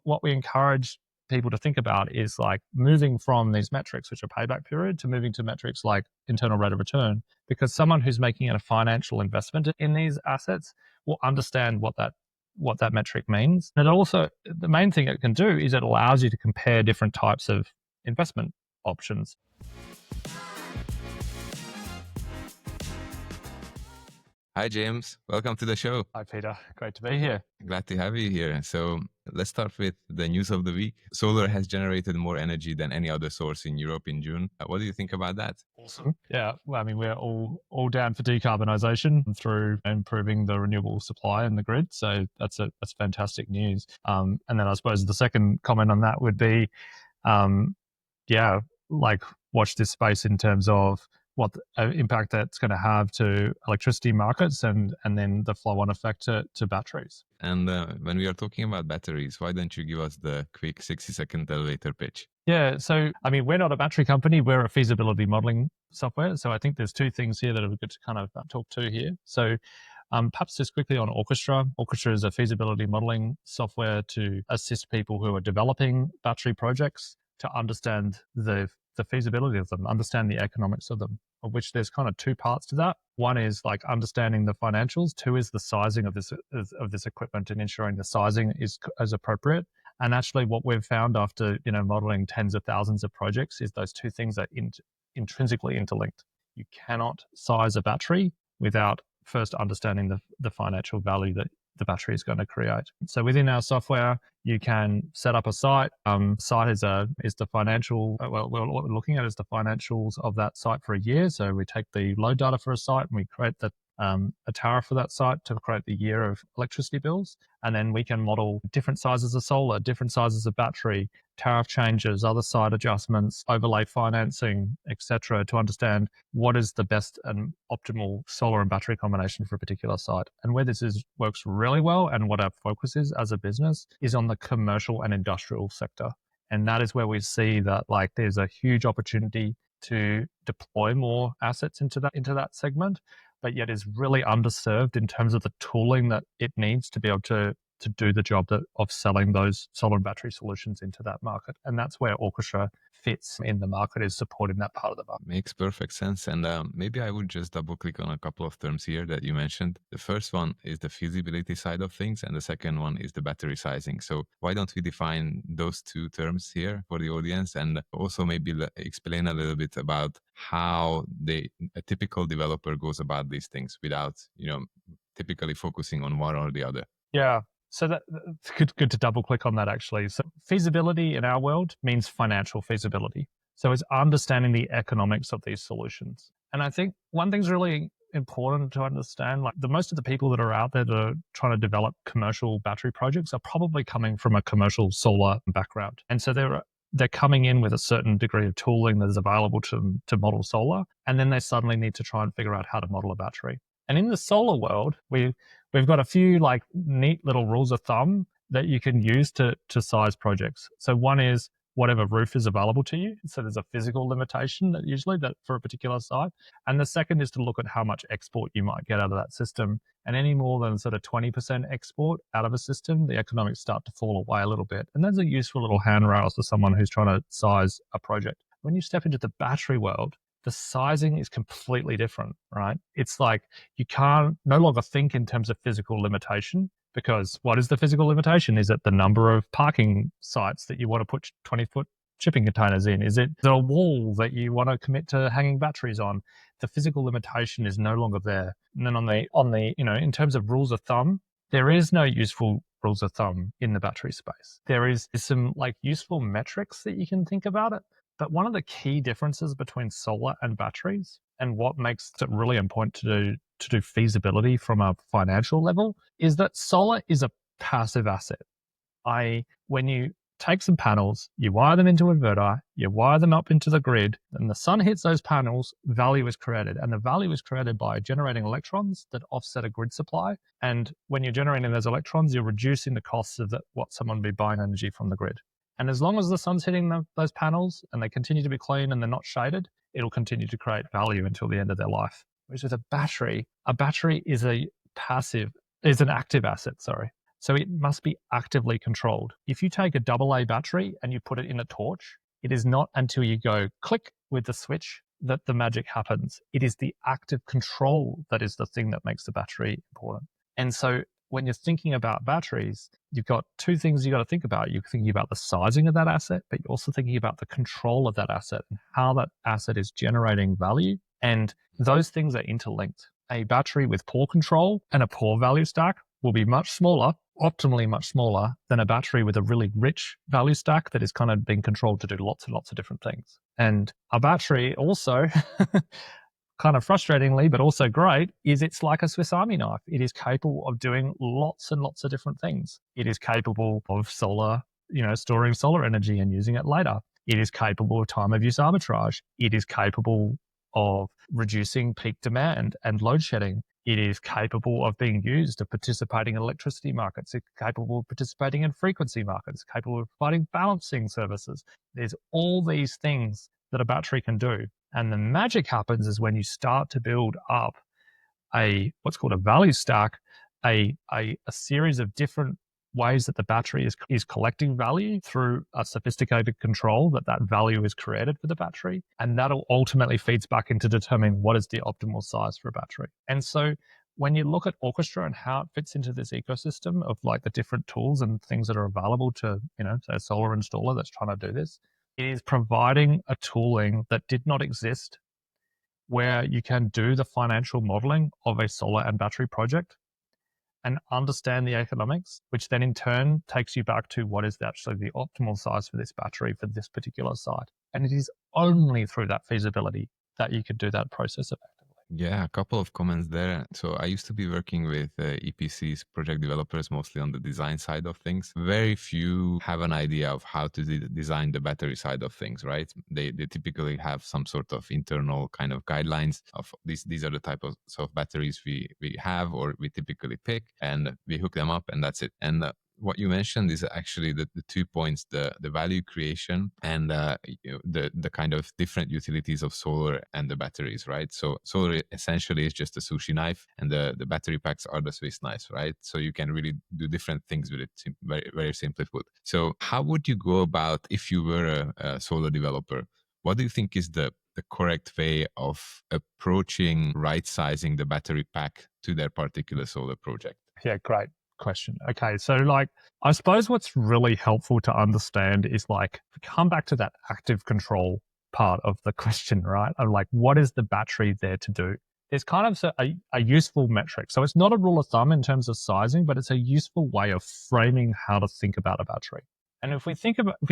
what we encourage people to think about is like moving from these metrics, which are payback period, to moving to metrics like internal rate of return, because someone who's making a financial investment in these assets will understand what that metric means. And it also, the main thing it can do is it allows you to compare different types of investment options. Hi, James. Welcome to the show. Hi, Peter. Great to be here. Glad to have you here. So let's start with the news of the week. Solar has generated more energy than any other source in Europe in June. What do you think about that? Awesome. Yeah. Well, I mean, we're all down for decarbonisation through improving the renewable supply in the grid. So that's fantastic news. And then I suppose the second comment on that would be, like watch this space in terms of what impact that's going to have to electricity markets and then the flow-on effect to batteries. And when we are talking about batteries, why don't you give us the quick 60-second elevator pitch? Yeah, so I mean, we're not a battery company, we're a feasibility modeling software. So I think there's two things here that are good to kind of talk to here. So perhaps just quickly on Orchestra. Orchestra is a feasibility modeling software to assist people who are developing battery projects to understand the feasibility of them, understand the economics of them, of which there's kind of two parts to that. One is like understanding the financials. Two is the sizing of this equipment and ensuring the sizing is appropriate. And actually what we've found after, modeling tens of thousands of projects is those two things are intrinsically interlinked. You cannot size a battery without first understanding the financial value that the battery is going to create. So within our software, you can set up a site. Site is the financial. What we're looking at is the financials of that site for a year. So we take the load data for a site and we create a tariff for that site to create the year of electricity bills. And then we can model different sizes of solar, different sizes of battery, tariff changes, other site adjustments, overlay financing, etc., to understand what is the best and optimal solar and battery combination for a particular site. And where this works really well and what our focus is as a business is on the commercial and industrial sector. And that is where we see that like there's a huge opportunity to deploy more assets into that segment, but yet is really underserved in terms of the tooling that it needs to be able to do the job of selling those solar and battery solutions into that market. And that's where Orchestra fits in the market, is supporting that part of the market. Makes perfect sense. And maybe I would just double click on a couple of terms here that you mentioned. The first one is the feasibility side of things, and the second one is the battery sizing. So why don't we define those two terms here for the audience, and also maybe explain a little bit about how a typical developer goes about these things without, typically focusing on one or the other. Yeah. So that's good to double click on that actually. So feasibility in our world means financial feasibility. So it's understanding the economics of these solutions. And I think one thing's really important to understand, like most of the people that are out there that are trying to develop commercial battery projects are probably coming from a commercial solar background. And so they're coming in with a certain degree of tooling that is available to model solar. And then they suddenly need to try and figure out how to model a battery. And in the solar world, we've got a few like neat little rules of thumb that you can use to size projects. So one is whatever roof is available to you. So there's a physical limitation that for a particular site. And the second is to look at how much export you might get out of that system. And any more than sort of 20% export out of a system, the economics start to fall away a little bit. And those are useful little handrails for someone who's trying to size a project. When you step into the battery world, the sizing is completely different, right? It's like you can't no longer think in terms of physical limitation, because what is the physical limitation? Is it the number of parking sites that you want to put 20-foot shipping containers in? Is it the wall that you want to commit to hanging batteries on? The physical limitation is no longer there. And then on the in terms of rules of thumb, there is no useful rules of thumb in the battery space. There is some like useful metrics that you can think about it. But one of the key differences between solar and batteries, and what makes it really important to do feasibility from a financial level, is that solar is a passive asset. When you take some panels, you wire them into an inverter, you wire them up into the grid, and the sun hits those panels, value is created. And the value is created by generating electrons that offset a grid supply. And when you're generating those electrons, you're reducing the costs of what someone would be buying energy from the grid. And as long as the sun's hitting those panels and they continue to be clean and they're not shaded, it'll continue to create value until the end of their life. Whereas with a battery is an active asset, So it must be actively controlled. If you take a AA battery and you put it in a torch, it is not until you go click with the switch that the magic happens. It is the active control that is the thing that makes the battery important. And so when you're thinking about batteries, you've got two things you got to think about. You're thinking about the sizing of that asset, but you're also thinking about the control of that asset and how that asset is generating value. And those things are interlinked. A battery with poor control and a poor value stack will be much smaller, optimally much smaller, than a battery with a really rich value stack that is kind of being controlled to do lots and lots of different things. And a battery also, kind of frustratingly, but also great, is it's like a Swiss Army knife. It is capable of doing lots and lots of different things. It is capable of storing solar energy and using it later. It is capable of time of use arbitrage. It is capable of reducing peak demand and load shedding. It is capable of being used to participating in electricity markets. It's capable of participating in frequency markets, capable of providing balancing services. There's all these things that a battery can do. And the magic happens is when you start to build up what's called a value stack, a series of different ways that the battery is collecting value through a sophisticated control that value is created for the battery. And that ultimately feeds back into determining what is the optimal size for a battery. And so when you look at Orchestra and how it fits into this ecosystem of like the different tools and things that are available to, say a solar installer that's trying to do this, it is providing a tooling that did not exist where you can do the financial modeling of a solar and battery project and understand the economics, which then in turn takes you back to what is actually the optimal size for this battery for this particular site. And it is only through that feasibility that you could do that process effectively. Yeah, a couple of comments there. So I used to be working with EPCs, project developers, mostly on the design side of things. Very few have an idea of how to design the battery side of things, right? They typically have some sort of internal kind of guidelines of these are the type of batteries we have or we typically pick, and we hook them up and that's it. And what you mentioned is actually the 2 points, the value creation and the kind of different utilities of solar and the batteries, right? So solar essentially is just a sushi knife and the battery packs are the Swiss knives, right? So you can really do different things with it, very, very simply put. So how would you go about if you were a solar developer? What do you think is the correct way of approaching right sizing the battery pack to their particular solar project? Yeah, great question. Okay, so I suppose what's really helpful to understand is come back to that active control part of the question, right? Of what is the battery there to do? There's kind of a useful metric. So it's not a rule of thumb in terms of sizing, but it's a useful way of framing how to think about a battery. And if we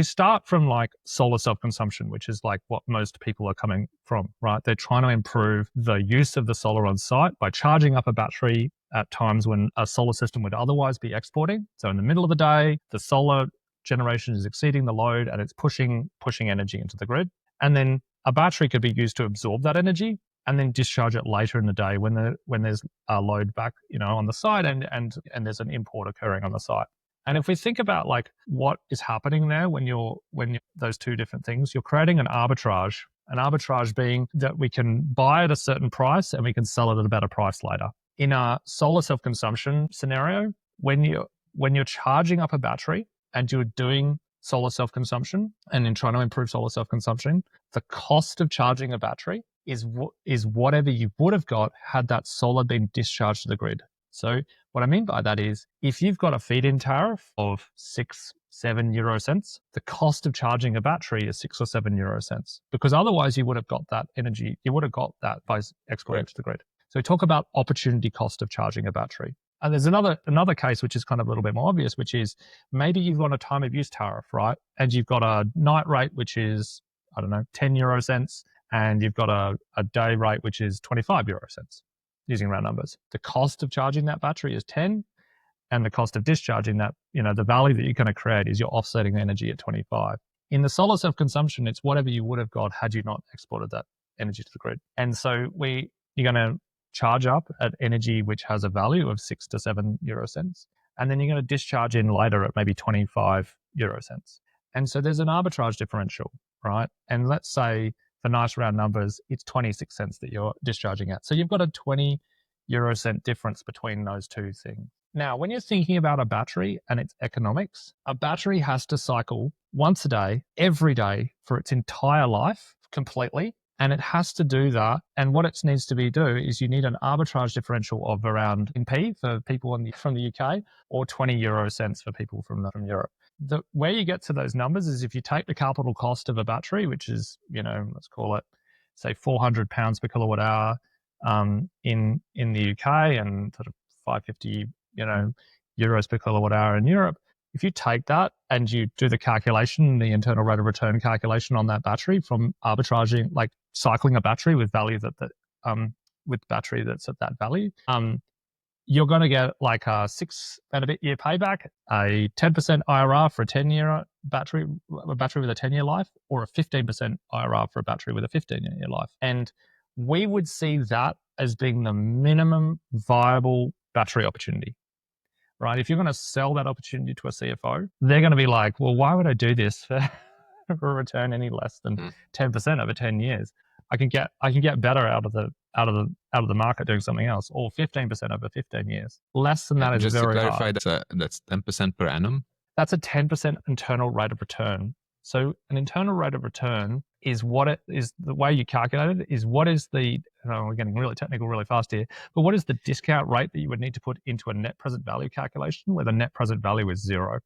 start from solar self-consumption, which is what most people are coming from, right? They're trying to improve the use of the solar on site by charging up a battery at times when a solar system would otherwise be exporting. So in the middle of the day, the solar generation is exceeding the load and it's pushing energy into the grid. And then a battery could be used to absorb that energy and then discharge it later in the day when there's a load back, on the site and there's an import occurring on the site. And if we think about what is happening there when you're those two different things, you're creating an arbitrage being that we can buy at a certain price and we can sell it at a better price later. In a solar self-consumption scenario, when you're charging up a battery and you're doing solar self-consumption and in trying to improve solar self-consumption, the cost of charging a battery is whatever you would have got had that solar been discharged to the grid. So what I mean by that is if you've got a feed-in tariff of 6-7 euro cents, the cost of charging a battery is 6 or 7 euro cents, because otherwise you would have got that energy, you would have got that by exporting to the grid. So we talk about opportunity cost of charging a battery. And there's another case which is kind of a little bit more obvious, which is maybe you've got a time of use tariff, right? And you've got a night rate which is, 10 euro cents, and you've got a day rate which is 25 euro cents. Using round numbers. The cost of charging that battery is 10, and the cost of discharging that, the value that you're going to create is you're offsetting the energy at 25. In the solar self-consumption, it's whatever you would have got had you not exported that energy to the grid. And so you're going to charge up at energy which has a value of 6 to 7 euro cents, and then you're going to discharge in later at maybe 25 euro cents. And so there's an arbitrage differential, right? And let's say, for nice round numbers, it's 26 cents that you're discharging at. So you've got a 20 euro cent difference between those two things. Now, when you're thinking about a battery and its economics, a battery has to cycle once a day, every day for its entire life completely. And it has to do that. And what it needs to do is you need an arbitrage differential of around in P for people from the UK or 20 euro cents for people from Europe. Where you get to those numbers is if you take the capital cost of a battery, which is, let's call it, say, £400 per kilowatt hour in the UK and sort of 550, euros per kilowatt hour in Europe. If you take that and you do the calculation, the internal rate of return calculation on that battery from arbitraging, like cycling a battery with value with battery that's at that value, you're going to get like a 6 and a bit year payback, a 10% IRR for a 10-year battery with a 10-year life, or a 15% IRR for a battery with a 15-year life. And we would see that as being the minimum viable battery opportunity. Right? If you're going to sell that opportunity to a CFO, they're going to be like, well, why would I do this for a return any less than 10% over 10 years? I can get better out of the market doing something else, or 15% over 15 years. Less than that is very hard. Just to clarify, that's 10% per annum? That's a 10% internal rate of return. So an internal rate of return is the way you calculate it is what is the, we're getting really technical really fast here, but what is the discount rate that you would need to put into a net present value calculation where the net present value is zero?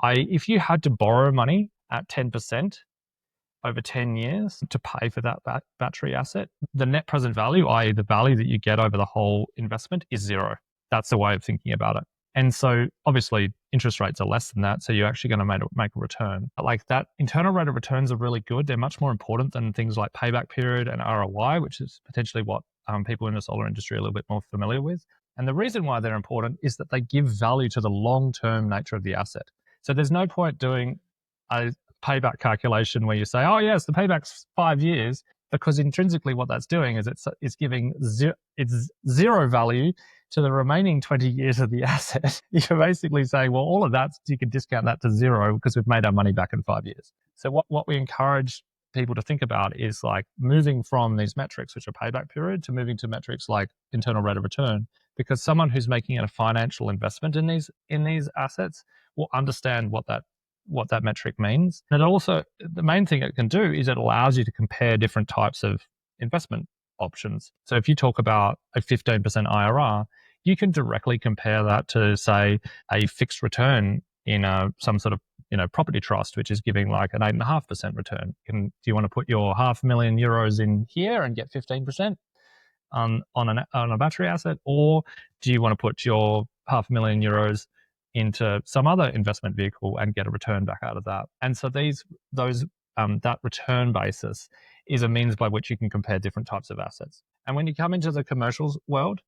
If you had to borrow money at 10% over 10 years to pay for that battery asset, the net present value, i.e. the value that you get over the whole investment, is zero. That's the way of thinking about it. And so obviously interest rates are less than that. So you're actually going to make a return. But like that internal rate of returns are really good. They're much more important than things like payback period and ROI, which is potentially what people in the solar industry are a little bit more familiar with. And the reason why they're important is that they give value to the long-term nature of the asset. So there's no point doing a payback calculation where you say, oh yes, the payback's 5 years, because intrinsically what that's doing is it's giving zero value to the remaining 20 years of the asset. You're basically saying, well, all of that, you can discount that to zero because we've made our money back in 5 years. So what we encourage people to think about is like moving from these metrics, which are payback period, to moving to metrics like internal rate of return, because someone who's making a financial investment in these assets will understand what that metric means. And it also, the main thing it can do is it allows you to compare different types of investment options. So if you talk about a 15% IRR, you can directly compare that to, say, a fixed return in some sort of property trust, which is giving like an 8.5% return. Do you want to put your €500,000 in here and get 15% on a battery asset, or do you want to put your €500,000 into some other investment vehicle and get a return back out of that? And so that return basis is a means by which you can compare different types of assets. And when you come into the commercials world,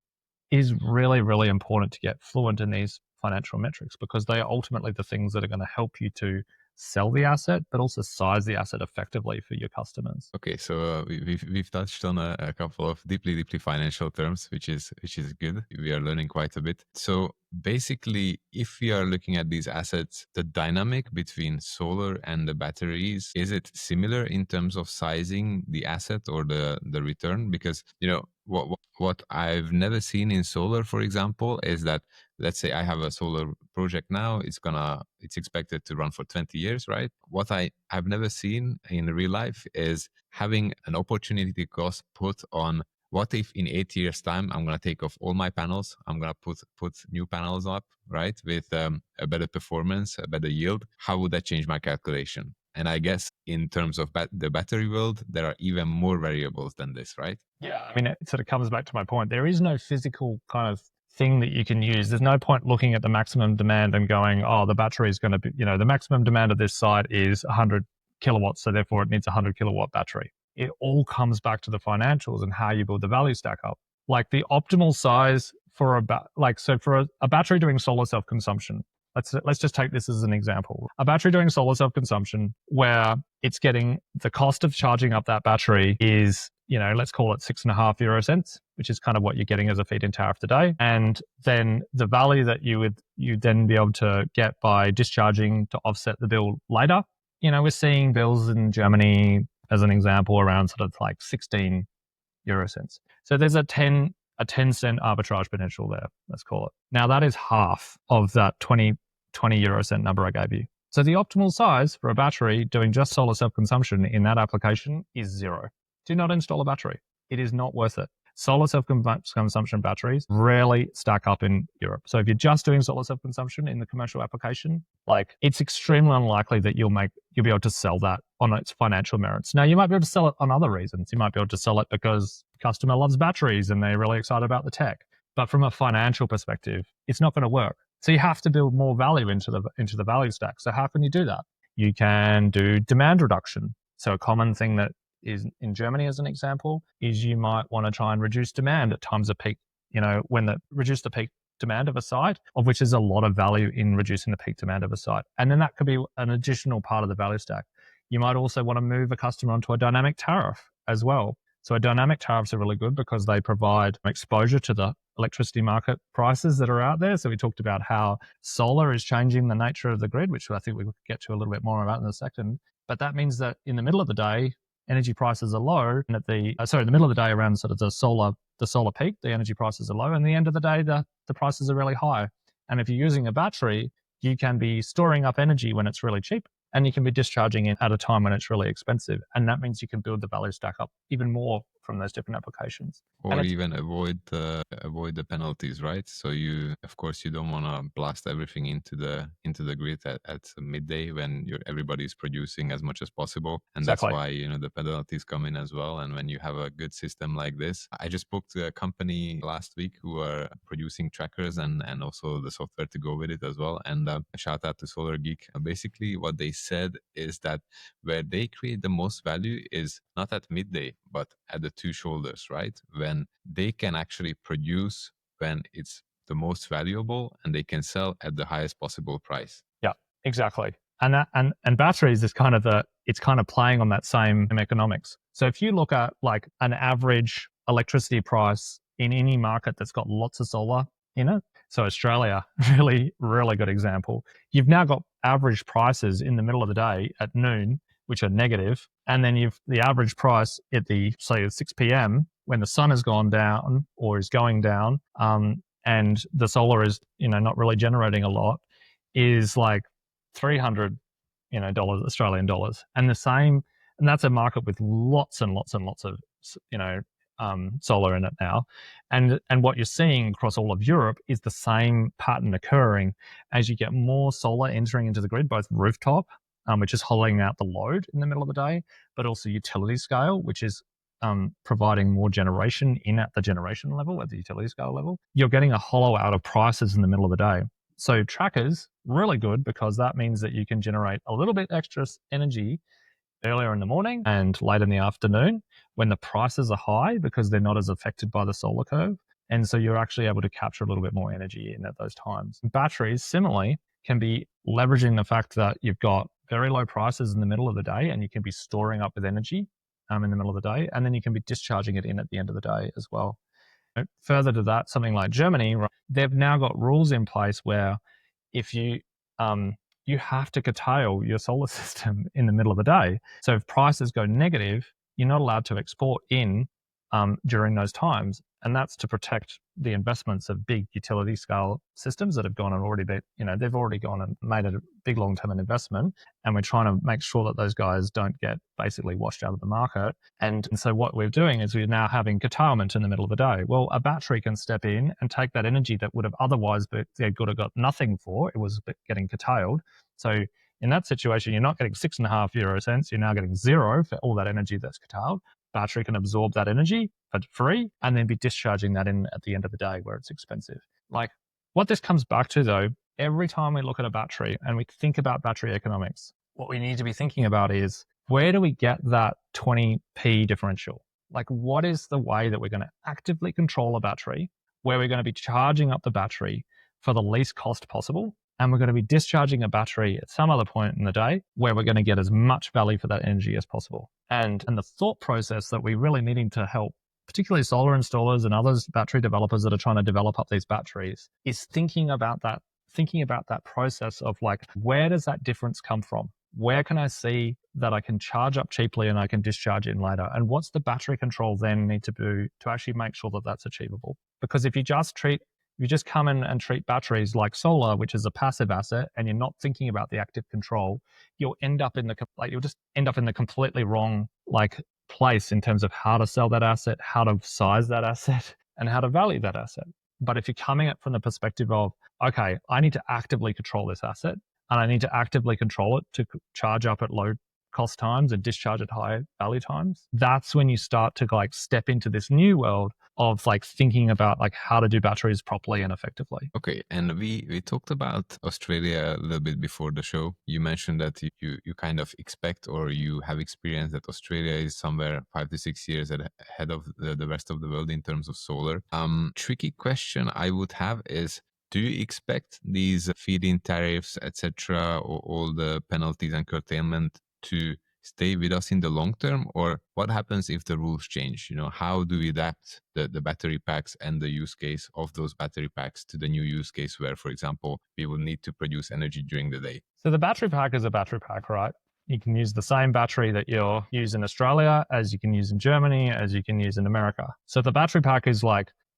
it is really, really important to get fluent in these financial metrics, because they are ultimately the things that are going to help you to sell the asset, but also size the asset effectively for your customers. Okay, so we've touched on a couple of deeply financial terms, which is good. We are learning quite a bit. So basically, if we are looking at these assets, the dynamic between solar and the batteries, is it similar in terms of sizing the asset or the return? Because what I've never seen in solar, for example, is that, let's say I have a solar project now, it's expected to run for 20 years, right? What I've never seen in real life is having an opportunity cost put on, what if in 8 years time, I'm going to take off all my panels, I'm going to put new panels up, right? With a better performance, a better yield. How would that change my calculation? And I guess in terms of the battery world, there are even more variables than this, right? Yeah, I mean, it sort of comes back to my point. There is no physical kind of thing that you can use. There's no point looking at the maximum demand and going, oh, the battery is going to be, the maximum demand of this site is 100 kilowatts, so therefore it needs a 100 kilowatt battery. It all comes back to the financials and how you build the value stack up. Like the optimal size for a battery doing solar self-consumption, let's just take this as an example. A battery doing solar self-consumption where it's getting the cost of charging up that battery is, let's call it 6.5 euro cents, which is kind of what you're getting as a feed-in tariff today. And then the value that you then be able to get by discharging to offset the bill later. We're seeing bills in Germany, as an example, around sort of like 16 euro cents. So there's a 10 a 10-cent arbitrage potential there, let's call it. Now that is half of that 20 euro cent number I gave you. So the optimal size for a battery doing just solar self-consumption in that application is 0. Do not install a battery. It is not worth it. Solar self-consumption batteries rarely stack up in Europe. So if you're just doing solar self-consumption in the commercial application, like it's extremely unlikely that you'll be able to sell that on its financial merits. Now you might be able to sell it on other reasons. You might be able to sell it because customer loves batteries and they're really excited about the tech. But from a financial perspective, it's not going to work. So you have to build more value into the value stack. So how can you do that? You can do demand reduction. So a common thing that is in Germany, as an example, is you might want to try and reduce demand at times of peak, reduce the peak demand of a site, of which is a lot of value in reducing the peak demand of a site. And then that could be an additional part of the value stack. You might also want to move a customer onto a dynamic tariff as well. So a dynamic tariffs are really good because they provide exposure to the electricity market prices that are out there. So we talked about how solar is changing the nature of the grid, which I think we'll get to a little bit more about in a second. But that means that in the middle of the day, energy prices are low, and in the middle of the day around sort of the solar peak, the energy prices are low, and at the end of the day, the prices are really high. And if you're using a battery, you can be storing up energy when it's really cheap, and you can be discharging it at a time when it's really expensive. And that means you can build the value stack up even more from those different applications. Or even avoid the penalties, right? So you don't want to blast everything into the grid at midday when everybody's producing as much as possible, and Exactly. That's why the penalties come in as well. And when you have a good system like this, I just spoke to a company last week who are producing trackers and also the software to go with it as well. And a shout out to Solar Geek. Basically, what they said is that where they create the most value is not at midday, but at the two shoulders, right? When they can actually produce when it's the most valuable and they can sell at the highest possible price. Yeah, exactly. And batteries is kind of playing on that same economics. So if you look at like an average electricity price in any market that's got lots of solar in it, so Australia, really, really good example. You've now got average prices in the middle of the day at noon, which are negative, and then you've the average price at say 6 p.m. when the sun has gone down or is going down, and the solar is not really generating a lot, is like $300 Australian dollars, and that's a market with lots and lots and lots of solar in it now, and what you're seeing across all of Europe is the same pattern occurring as you get more solar entering into the grid, both rooftop, which is hollowing out the load in the middle of the day, but also utility scale, which is providing more generation in at the generation level, at the utility scale level. You're getting a hollow out of prices in the middle of the day. So trackers, really good because that means that you can generate a little bit extra energy earlier in the morning and late in the afternoon when the prices are high because they're not as affected by the solar curve. And so you're actually able to capture a little bit more energy in at those times. Batteries, similarly, can be leveraging the fact that you've got very low prices in the middle of the day and you can be storing up with energy in the middle of the day, and then you can be discharging it in at the end of the day as well. Further to that, something like Germany, they've now got rules in place where if you have to curtail your solar system in the middle of the day. So if prices go negative, you're not allowed to export in during those times. And that's to protect the investments of big utility scale systems that have gone and already been, they've already gone and made a big long-term investment. And we're trying to make sure that those guys don't get basically washed out of the market. And so what we're doing is we're now having curtailment in the middle of the day. Well, a battery can step in and take that energy that would have otherwise they could have got nothing for. It was getting curtailed. So in that situation, you're not getting 6.5 euro cents. You're now getting 0 for all that energy that's curtailed. Battery can absorb that energy for free and then be discharging that in at the end of the day where it's expensive. Like what this comes back to though, every time we look at a battery and we think about battery economics, what we need to be thinking about is where do we get that 20p differential? Like what is the way that we're going to actively control a battery where we're going to be charging up the battery for the least cost possible? And we're going to be discharging a battery at some other point in the day where we're going to get as much value for that energy as possible. And the thought process that we're really needing to help, particularly solar installers and others, battery developers that are trying to develop up these batteries, is thinking about that process of like, where does that difference come from? Where can I see that I can charge up cheaply and I can discharge in later? And what's the battery control then need to do to actually make sure that that's achievable? Because if you just come in and treat batteries like solar, which is a passive asset, and you're not thinking about the active control, you'll just end up in the completely wrong place in terms of how to sell that asset, how to size that asset, and how to value that asset. But if you're coming at from the perspective of, okay, I need to actively control this asset, and I need to actively control it to charge up at low cost times and discharge at high value times, that's when you start to step into this new world of thinking about how to do batteries properly and effectively. Okay, and we talked about Australia a little bit before the show. You mentioned that you kind of expect, or you have experienced, that Australia is somewhere 5 to 6 years ahead of the rest of the world in terms of solar. Tricky question I would have is, do you expect these feed-in tariffs, etc., or all the penalties and curtailment to stay with us in the long term? Or what happens if the rules change? How do we adapt the battery packs and the use case of those battery packs to the new use case where, for example, we will need to produce energy during the day? So the battery pack is a battery pack, right? You can use the same battery that you'll use in Australia as you can use in Germany, as you can use in America. So the battery pack is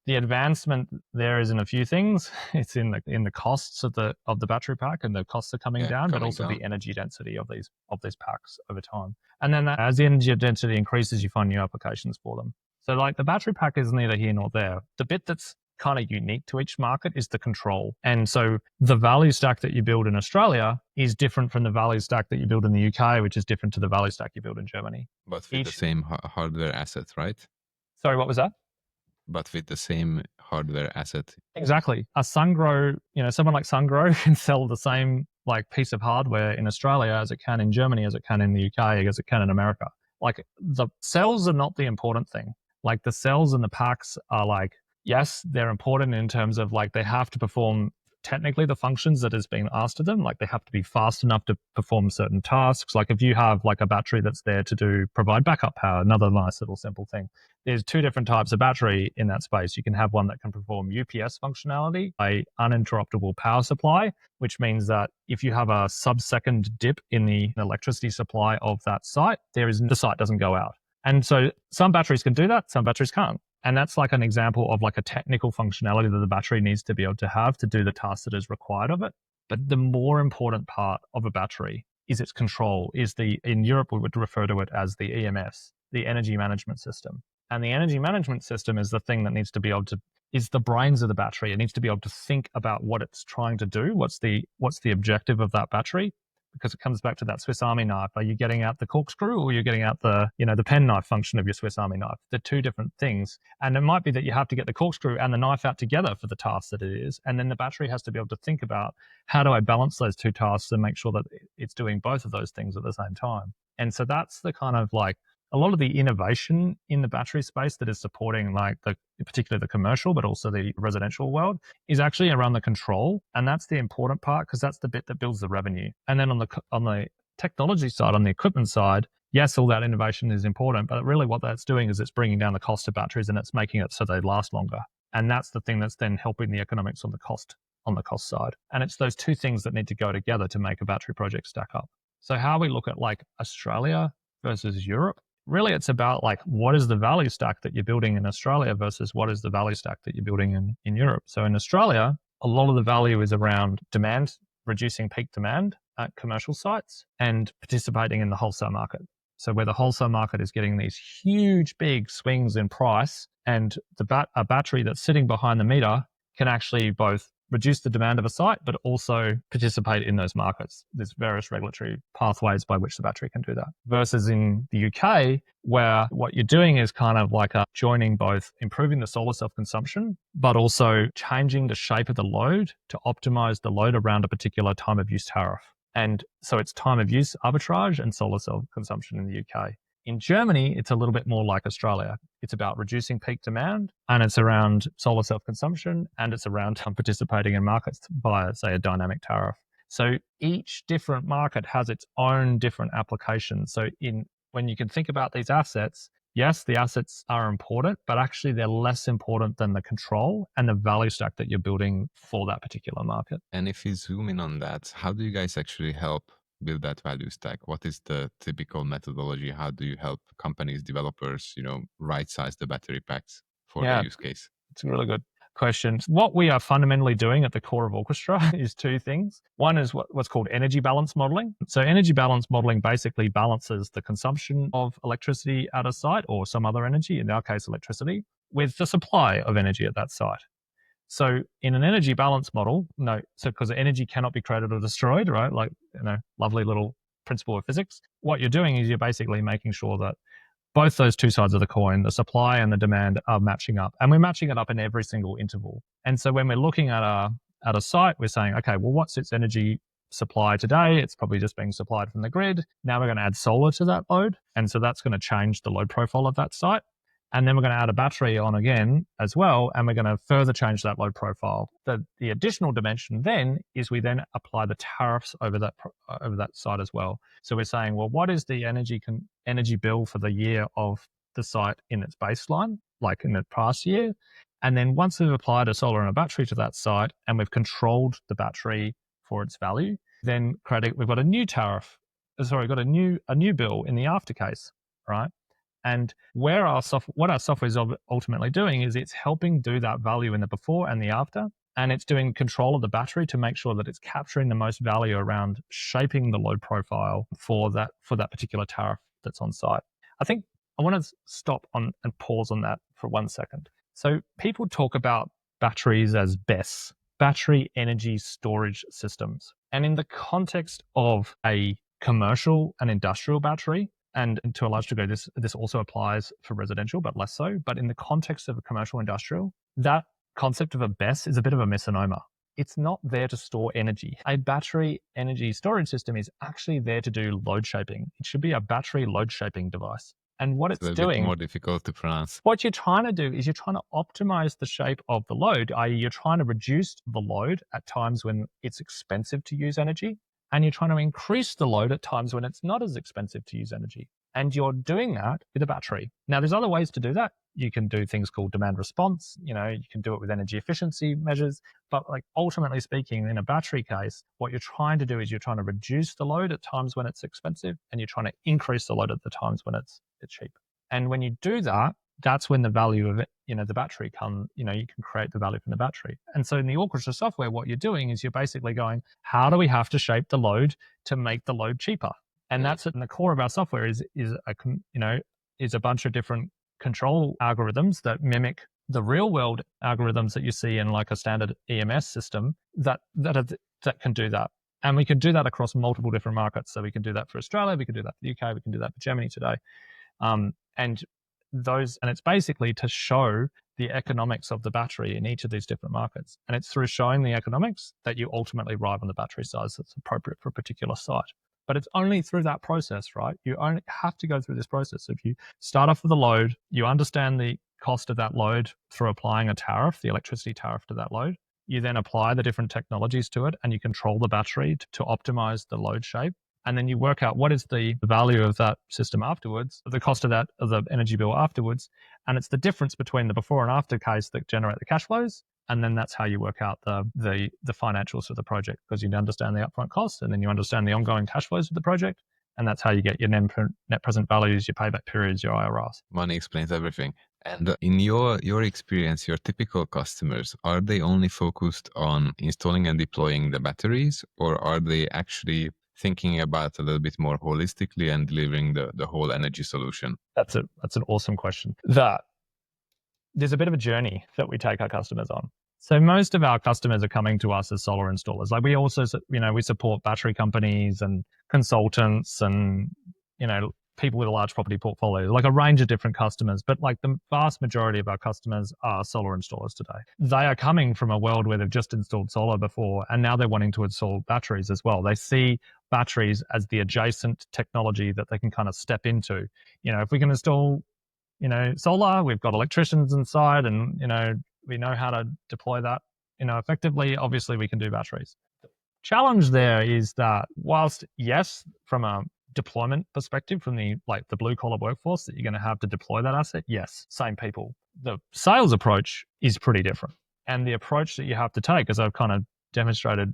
the advancement there is in a few things. It's in the costs of the battery pack, and the costs are coming down, but also the energy density of these packs over time. And then as the energy density increases, you find new applications for them. So the battery pack is neither here nor there. The bit that's kind of unique to each market is the control. And so the value stack that you build in Australia is different from the value stack that you build in the UK, which is different to the value stack you build in Germany. But with the same hardware asset, right? Sorry, what was that? But with the same hardware asset. Exactly. Someone like Sungrow can sell the same piece of hardware in Australia as it can in Germany, as it can in the UK, as it can in America. The cells are not the important thing. The cells and the packs are yes, they're important in terms of they have to perform technically the functions that is being asked of them. They have to be fast enough to perform certain tasks. If you have a battery that's there to provide backup power, another nice little simple thing. There's two different types of battery in that space. You can have one that can perform UPS functionality, a uninterruptible power supply, which means that if you have a sub-second dip in the electricity supply of that site, the site doesn't go out. And so some batteries can do that, some batteries can't. And that's an example of a technical functionality that the battery needs to be able to have to do the task that is required of it. But the more important part of a battery is its control, in Europe, we would refer to it as the EMS, the energy management system. And the energy management system is the thing that needs to be able to, is the brains of the battery. It needs to be able to think about what it's trying to do. What's the objective of that battery? Because it comes back to that Swiss Army knife. Are you getting out the corkscrew, or you're getting out the penknife function of your Swiss Army knife? They're two different things. And it might be that you have to get the corkscrew and the knife out together for the task that it is. And then the battery has to be able to think about, how do I balance those two tasks and make sure that it's doing both of those things at the same time? And so that's the kind of a lot of the innovation in the battery space that is supporting particularly the commercial, but also the residential world, is actually around the control. And that's the important part, because that's the bit that builds the revenue. And then on the technology side, on the equipment side, yes, all that innovation is important, but really what that's doing is it's bringing down the cost of batteries, and it's making it so they last longer. And that's the thing that's then helping the economics on the cost side. And it's those two things that need to go together to make a battery project stack up. So how we look at Australia versus Europe, really it's about what is the value stack that you're building in Australia versus what is the value stack that you're building in Europe. So in Australia, a lot of the value is around demand, reducing peak demand at commercial sites, and participating in the wholesale market. So where the wholesale market is getting these huge, big swings in price, and a battery that's sitting behind the meter can actually both reduce the demand of a site, but also participate in those markets. There's various regulatory pathways by which the battery can do that. Versus in the UK, where what you're doing is kind of joining both improving the solar self-consumption, but also changing the shape of the load to optimize the load around a particular time of use tariff. And so it's time of use arbitrage and solar self-consumption in the UK. In Germany, it's a little bit more like Australia. It's about reducing peak demand, and it's around solar self-consumption, and it's around participating in markets via, say, a dynamic tariff. So each different market has its own different applications. So when you can think about these assets, yes, the assets are important, but actually they're less important than the control and the value stack that you're building for that particular market. And if we zoom in on that, how do you guys actually help build that value stack? What is the typical methodology? How do you help companies, developers, right size the battery packs for the Yeah, use case? it's a really good question. What we are fundamentally doing at the core of Orchestra is two things. One is what's called energy balance modeling. So energy balance modeling basically balances the consumption of electricity at a site or some other energy, in our case, electricity, with the supply of energy at that site. So in an energy balance model, because energy cannot be created or destroyed, right? Like, lovely little principle of physics. What you're doing is you're basically making sure that both those two sides of the coin, the supply and the demand, are matching up. And we're matching it up in every single interval. And so when we're looking at a site, we're saying, okay, well, what's its energy supply today? It's probably just being supplied from the grid. Now we're going to add solar to that load. And so that's going to change the load profile of that site. And then we're going to add a battery on again as well, and we're going to further change that load profile. The additional dimension then is we then apply the tariffs over that site as well. So we're saying, well, what is the energy bill for the year of the site in its baseline, like in the past year? And then once we've applied a solar and a battery to that site, and we've controlled the battery for its value, then we've got a new tariff. Sorry, we've got a new bill in the after case, right? And what our software is ultimately doing is it's helping do that value in the before and the after, and it's doing control of the battery to make sure that it's capturing the most value around shaping the load profile for that particular tariff that's on site. I think I want to stop on and pause on that for 1 second. So people talk about batteries as BESS, battery energy storage systems, and in the context of a commercial and industrial battery, and to a large degree, this also applies for residential, but less so. But in the context of a commercial industrial, that concept of a BESS is a bit of a misnomer. It's not there to store energy. A battery energy storage system is actually there to do load shaping. It should be a battery load shaping device. And what it's doing, a bit more difficult to pronounce. What you're trying to do is you're trying to optimize the shape of the load, i.e. you're trying to reduce the load at times when it's expensive to use energy, and you're trying to increase the load at times when it's not as expensive to use energy. And you're doing that with a battery. Now, there's other ways to do that. You can do things called demand response. You can do it with energy efficiency measures. But ultimately speaking, in a battery case, what you're trying to do is you're trying to reduce the load at times when it's expensive, and you're trying to increase the load at the times when it's cheap. And when you do that, that's when the value of it, the battery you can create the value from the battery. And so in the Orchestra software, what you're doing is you're basically going, how do we have to shape the load to make the load cheaper? And that's at the core of our software is a bunch of different control algorithms that mimic the real world algorithms that you see in like a standard EMS system that can do that. And we can do that across multiple different markets. So we can do that for Australia, we can do that for the UK, we can do that for Germany today. And it's basically to show the economics of the battery in each of these different markets. And it's through showing the economics that you ultimately arrive on the battery size that's appropriate for a particular site. But it's only through that process, right? You only have to go through this process. So if you start off with a load, you understand the cost of that load through applying a tariff, the electricity tariff to that load. You then apply the different technologies to it, and you control the battery to optimize the load shape. And then you work out what is the value of that system afterwards, the cost of the energy bill afterwards. And it's the difference between the before and after case that generate the cash flows. And then that's how you work out the financials of the project, because you understand the upfront costs, and then you understand the ongoing cash flows of the project. And that's how you get your net present values, your payback periods, your IRRs. Money explains everything. And in your experience, your typical customers, are they only focused on installing and deploying the batteries, or are they actually thinking about a little bit more holistically and delivering the whole energy solution? That's an awesome question. There's a bit of a journey that we take our customers on. So most of our customers are coming to us as solar installers. Like we also, we support battery companies and consultants and, people with a large property portfolio, like a range of different customers. But like the vast majority of our customers are solar installers today. They are coming from a world where they've just installed solar before, and now they're wanting to install batteries as well. They see batteries as the adjacent technology that they can kind of step into. If we can install solar, we've got electricians inside, and, we know how to deploy that, effectively. Obviously, we can do batteries. The challenge there is that whilst, yes, from a deployment perspective, from the blue collar workforce that you're going to have to deploy that asset, yes, same people. The sales approach is pretty different. And the approach that you have to take, as I've kind of demonstrated,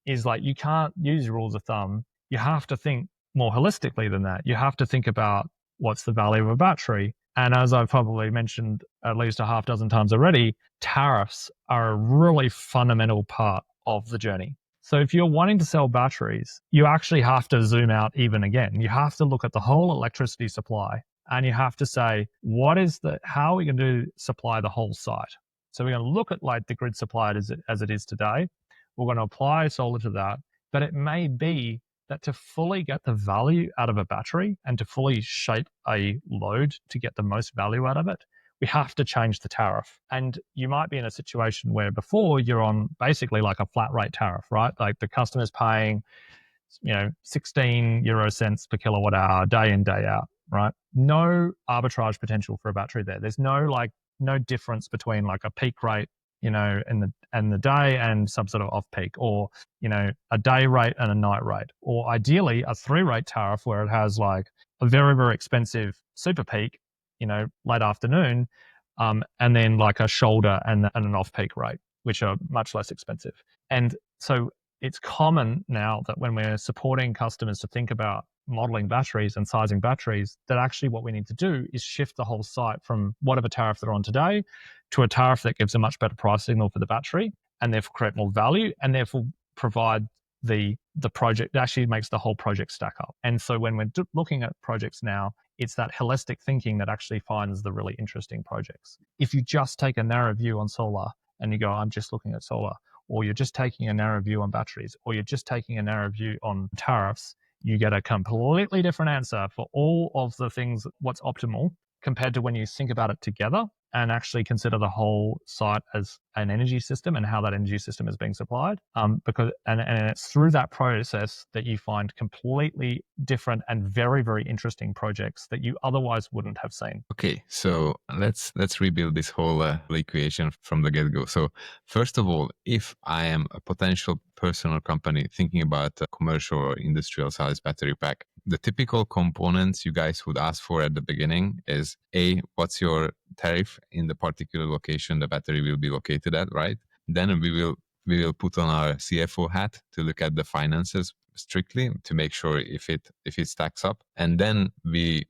is you can't use rules of thumb. you have to think more holistically than that. You have to think about what's the value of a battery. And as I've probably mentioned at least a half dozen times already, tariffs are a really fundamental part of the journey. So if you're wanting to sell batteries, you actually have to zoom out even again. You have to look at the whole electricity supply, and you have to say, how are we going to supply the whole site? So we're going to look at like the grid supply as it is today. We're going to apply solar to that, but it may be that to fully get the value out of a battery and to fully shape a load to get the most value out of it, we have to change the tariff. And you might be in a situation where before you're on basically like a flat rate tariff, right? Like the customer's paying, 16 euro cents per kilowatt hour day in, day out, right? No arbitrage potential for a battery there. There's no difference between like a peak rate, in the day and some sort of off peak, or, a day rate and a night rate, or ideally a 3-rate tariff where it has like a very, very expensive super peak, late afternoon, and then like a shoulder and an off peak rate, which are much less expensive. And so it's common now that when we're supporting customers to think about modeling batteries and sizing batteries, that actually what we need to do is shift the whole site from whatever tariff they're on today to a tariff that gives a much better price signal for the battery, and therefore create more value, and therefore provide the project, actually makes the whole project stack up. And so when we're looking at projects now, it's that holistic thinking that actually finds the really interesting projects. If you just take a narrow view on solar and you go, I'm just looking at solar, or you're just taking a narrow view on batteries, or you're just taking a narrow view on tariffs, you get a completely different answer for all of the things, what's optimal, compared to when you think about it together and actually consider the whole site as an energy system and how that energy system is being supplied. Because it's through that process that you find completely different and very, very interesting projects that you otherwise wouldn't have seen. Okay, so let's rebuild this whole equation from the get-go. So first of all, if I am a potential person or company thinking about a commercial or industrial size battery pack, the typical components you guys would ask for at the beginning is what's your tariff in the particular location the battery will be located at, right? Then we will put on our CFO hat to look at the finances strictly to make sure if it stacks up, and then we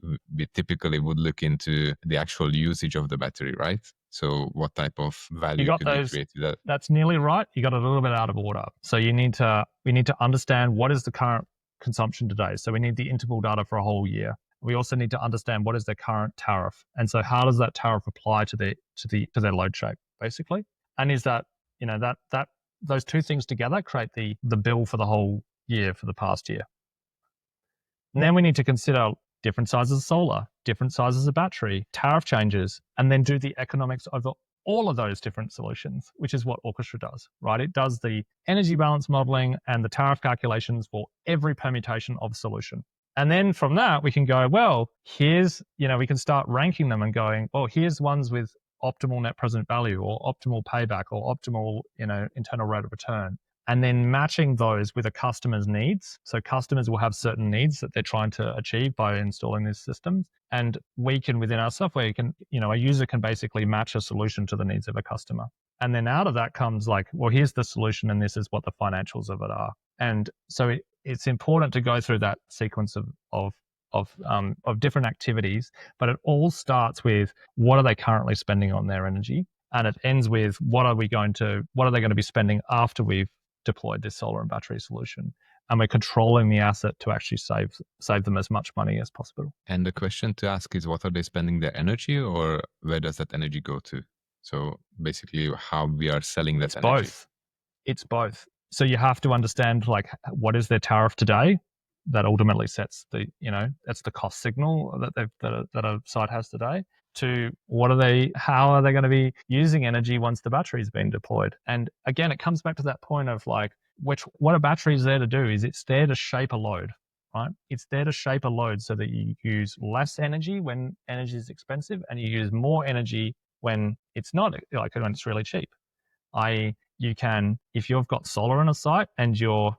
typically would look into the actual usage of the battery, right? So what type of value could be created? That's nearly right. You got it a little bit out of order. So we need to understand what is the current consumption today. So we need the interval data for a whole year. We also need to understand what is their current tariff, and so how does that tariff apply to their load shape, basically? And is that that those two things together create the bill for the whole year for the past year. And then we need to consider different sizes of solar, different sizes of battery, tariff changes, and then do the economics over all of those different solutions, which is what Orchestra does, right? It does the energy balance modeling and the tariff calculations for every permutation of a solution. And then from that, we can go, well, here's, we can start ranking them and going, well, here's ones with optimal net present value or optimal payback or optimal, internal rate of return. And then matching those with a customer's needs. So customers will have certain needs that they're trying to achieve by installing these systems. And we can, within our software, a user can basically match a solution to the needs of a customer. And then out of that comes like, well, here's the solution and this is what the financials of it are. And so it's important to go through that sequence of different activities, but it all starts with what are they currently spending on their energy? And it ends with what are they going to be spending after we've deployed this solar and battery solution, and we're controlling the asset to actually save them as much money as possible. And the question to ask is, what are they spending their energy, or where does that energy go to? So basically how we are selling that energy. It's both. So you have to understand like what is their tariff today that ultimately sets that's the cost signal that a site has today, to how are they going to be using energy once the battery's been deployed. And again, it comes back to that point of like, what a battery is there to do is it's there to shape a load, right? It's there to shape a load so that you use less energy when energy is expensive and you use more energy when it's not, like when it's really cheap. You can, if you've got solar on a site and you're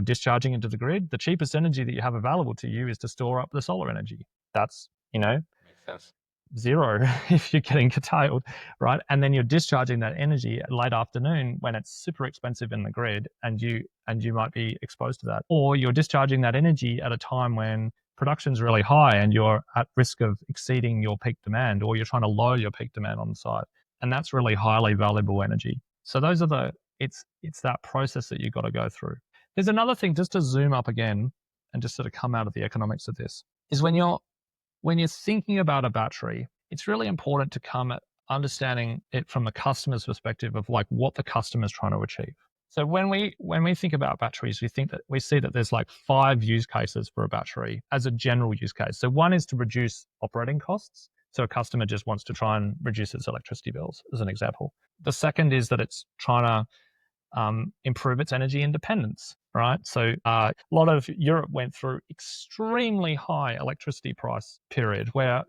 discharging into the grid, the cheapest energy that you have available to you is to store up the solar energy. That's, Makes sense. zero if you're getting curtailed, right? And then you're discharging that energy at late afternoon when it's super expensive in the grid, and you might be exposed to that. Or you're discharging that energy at a time when production's really high and you're at risk of exceeding your peak demand, or you're trying to lower your peak demand on site. And that's really highly valuable energy. So those are it's that process that you've got to go through. There's another thing, just to zoom up again and just sort of come out of the economics of this, is when you're thinking about a battery, it's really important to come at understanding it from the customer's perspective of like what the customer's trying to achieve. So when we think about batteries, we see that there's like 5 use cases for a battery as a general use case. So one is to reduce operating costs. So a customer just wants to try and reduce its electricity bills, as an example. The second is that it's trying to improve its energy independence, right? So a lot of Europe went through extremely high electricity price period where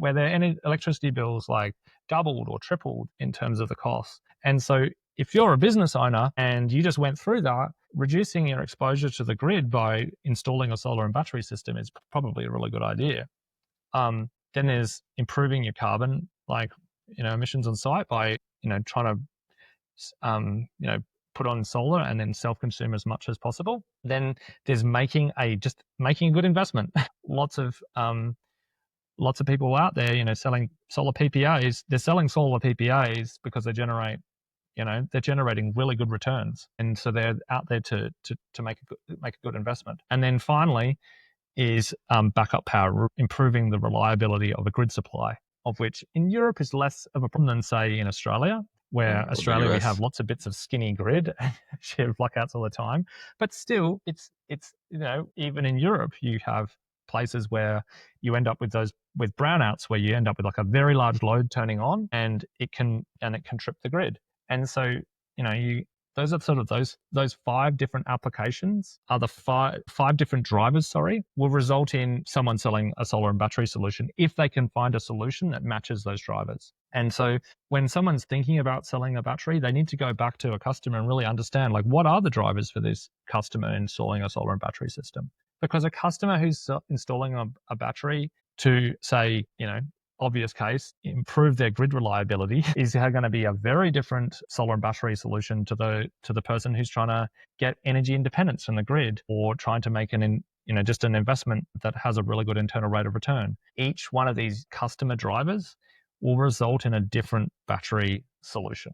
their electricity bills like doubled or tripled in terms of the cost. And so if you're a business owner and you just went through that, reducing your exposure to the grid by installing a solar and battery system is probably a really good idea. Then there's improving your carbon, emissions on site by, trying to put on solar and then self-consume as much as possible. Then there's making a good investment. Lots of people out there, selling solar PPAs. They're selling solar PPAs because they're generating really good returns, and so they're out there to make a good investment. And then finally is backup power, improving the reliability of a grid supply, of which in Europe is less of a problem than say in Australia, where Australia we have lots of bits of skinny grid and share blackouts all the time. But still, it's even in Europe you have places where you end up with brownouts, where you end up with like a very large load turning on, and it can trip the grid. And so those are sort of those 5 different applications are the five different drivers, will result in someone selling a solar and battery solution if they can find a solution that matches those drivers. And so when someone's thinking about selling a battery, they need to go back to a customer and really understand, like, what are the drivers for this customer installing a solar and battery system? Because a customer who's installing a battery to, say, obvious case, improve their grid reliability is going to be a very different solar and battery solution to the person who's trying to get energy independence from the grid, or trying to make just an investment that has a really good internal rate of return. Each one of these customer drivers will result in a different battery solution.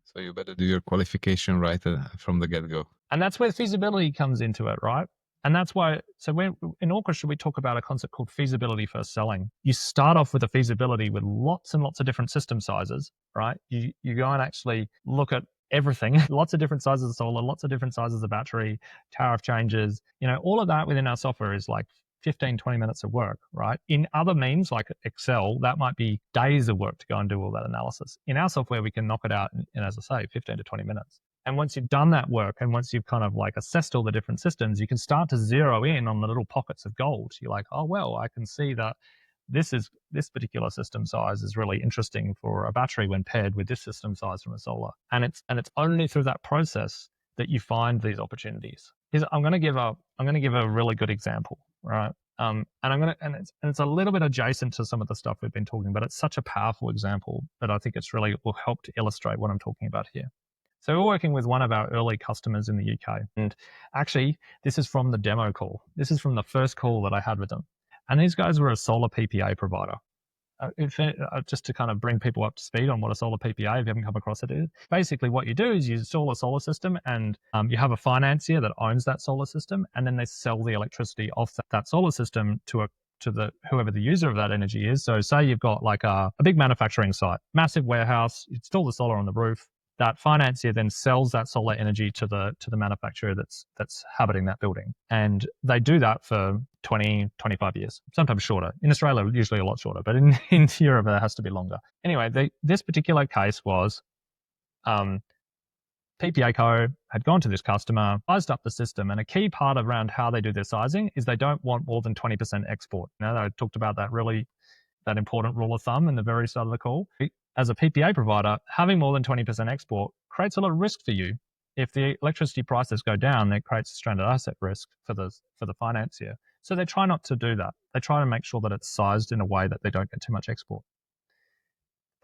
So you better do your qualification right from the get-go. And that's where feasibility comes into it, right? And that's why, so in Orchestra, we talk about a concept called feasibility-first selling. You start off with a feasibility with lots and lots of different system sizes, right? You go and actually look at everything, lots of different sizes of solar, lots of different sizes of battery, tariff changes, all of that within our software is like 15, 20 minutes of work, right? In other means like Excel, that might be days of work to go and do all that analysis. In our software, we can knock it out in, as I say, 15 to 20 minutes. And once you've done that work, and once you've kind of like assessed all the different systems, you can start to zero in on the little pockets of gold. You're like, oh, well, I can see that this particular system size is really interesting for a battery when paired with this system size from a solar. And it's only through that process that you find these opportunities. I'm going to give a really good example, right? And it's a little bit adjacent to some of the stuff we've been talking about. It's such a powerful example that I think it's really will help to illustrate what I'm talking about here. So we're working with one of our early customers in the UK. And actually, this is from the demo call. This is from the first call that I had with them. And these guys were a solar PPA provider. Just to kind of bring people up to speed on what a solar PPA, if you haven't come across it, is basically what you do is you install a solar system, and you have a financier that owns that solar system, and then they sell the electricity off that solar system to whoever the user of that energy is. So say you've got like a big manufacturing site, massive warehouse, you install the solar on the roof. That financier then sells that solar energy to the manufacturer that's habiting that building. And they do that for 20, 25 years, sometimes shorter. In Australia, usually a lot shorter, but in Europe, it has to be longer. Anyway, this particular case was PPA Co. had gone to this customer, sized up the system, and a key part around how they do their sizing is they don't want more than 20% export. I talked about that important rule of thumb in the very start of the call. As a PPA provider, having more than 20% export creates a lot of risk for you. If the electricity prices go down, that creates stranded asset risk for the financier. So they try not to do that. They try to make sure that it's sized in a way that they don't get too much export.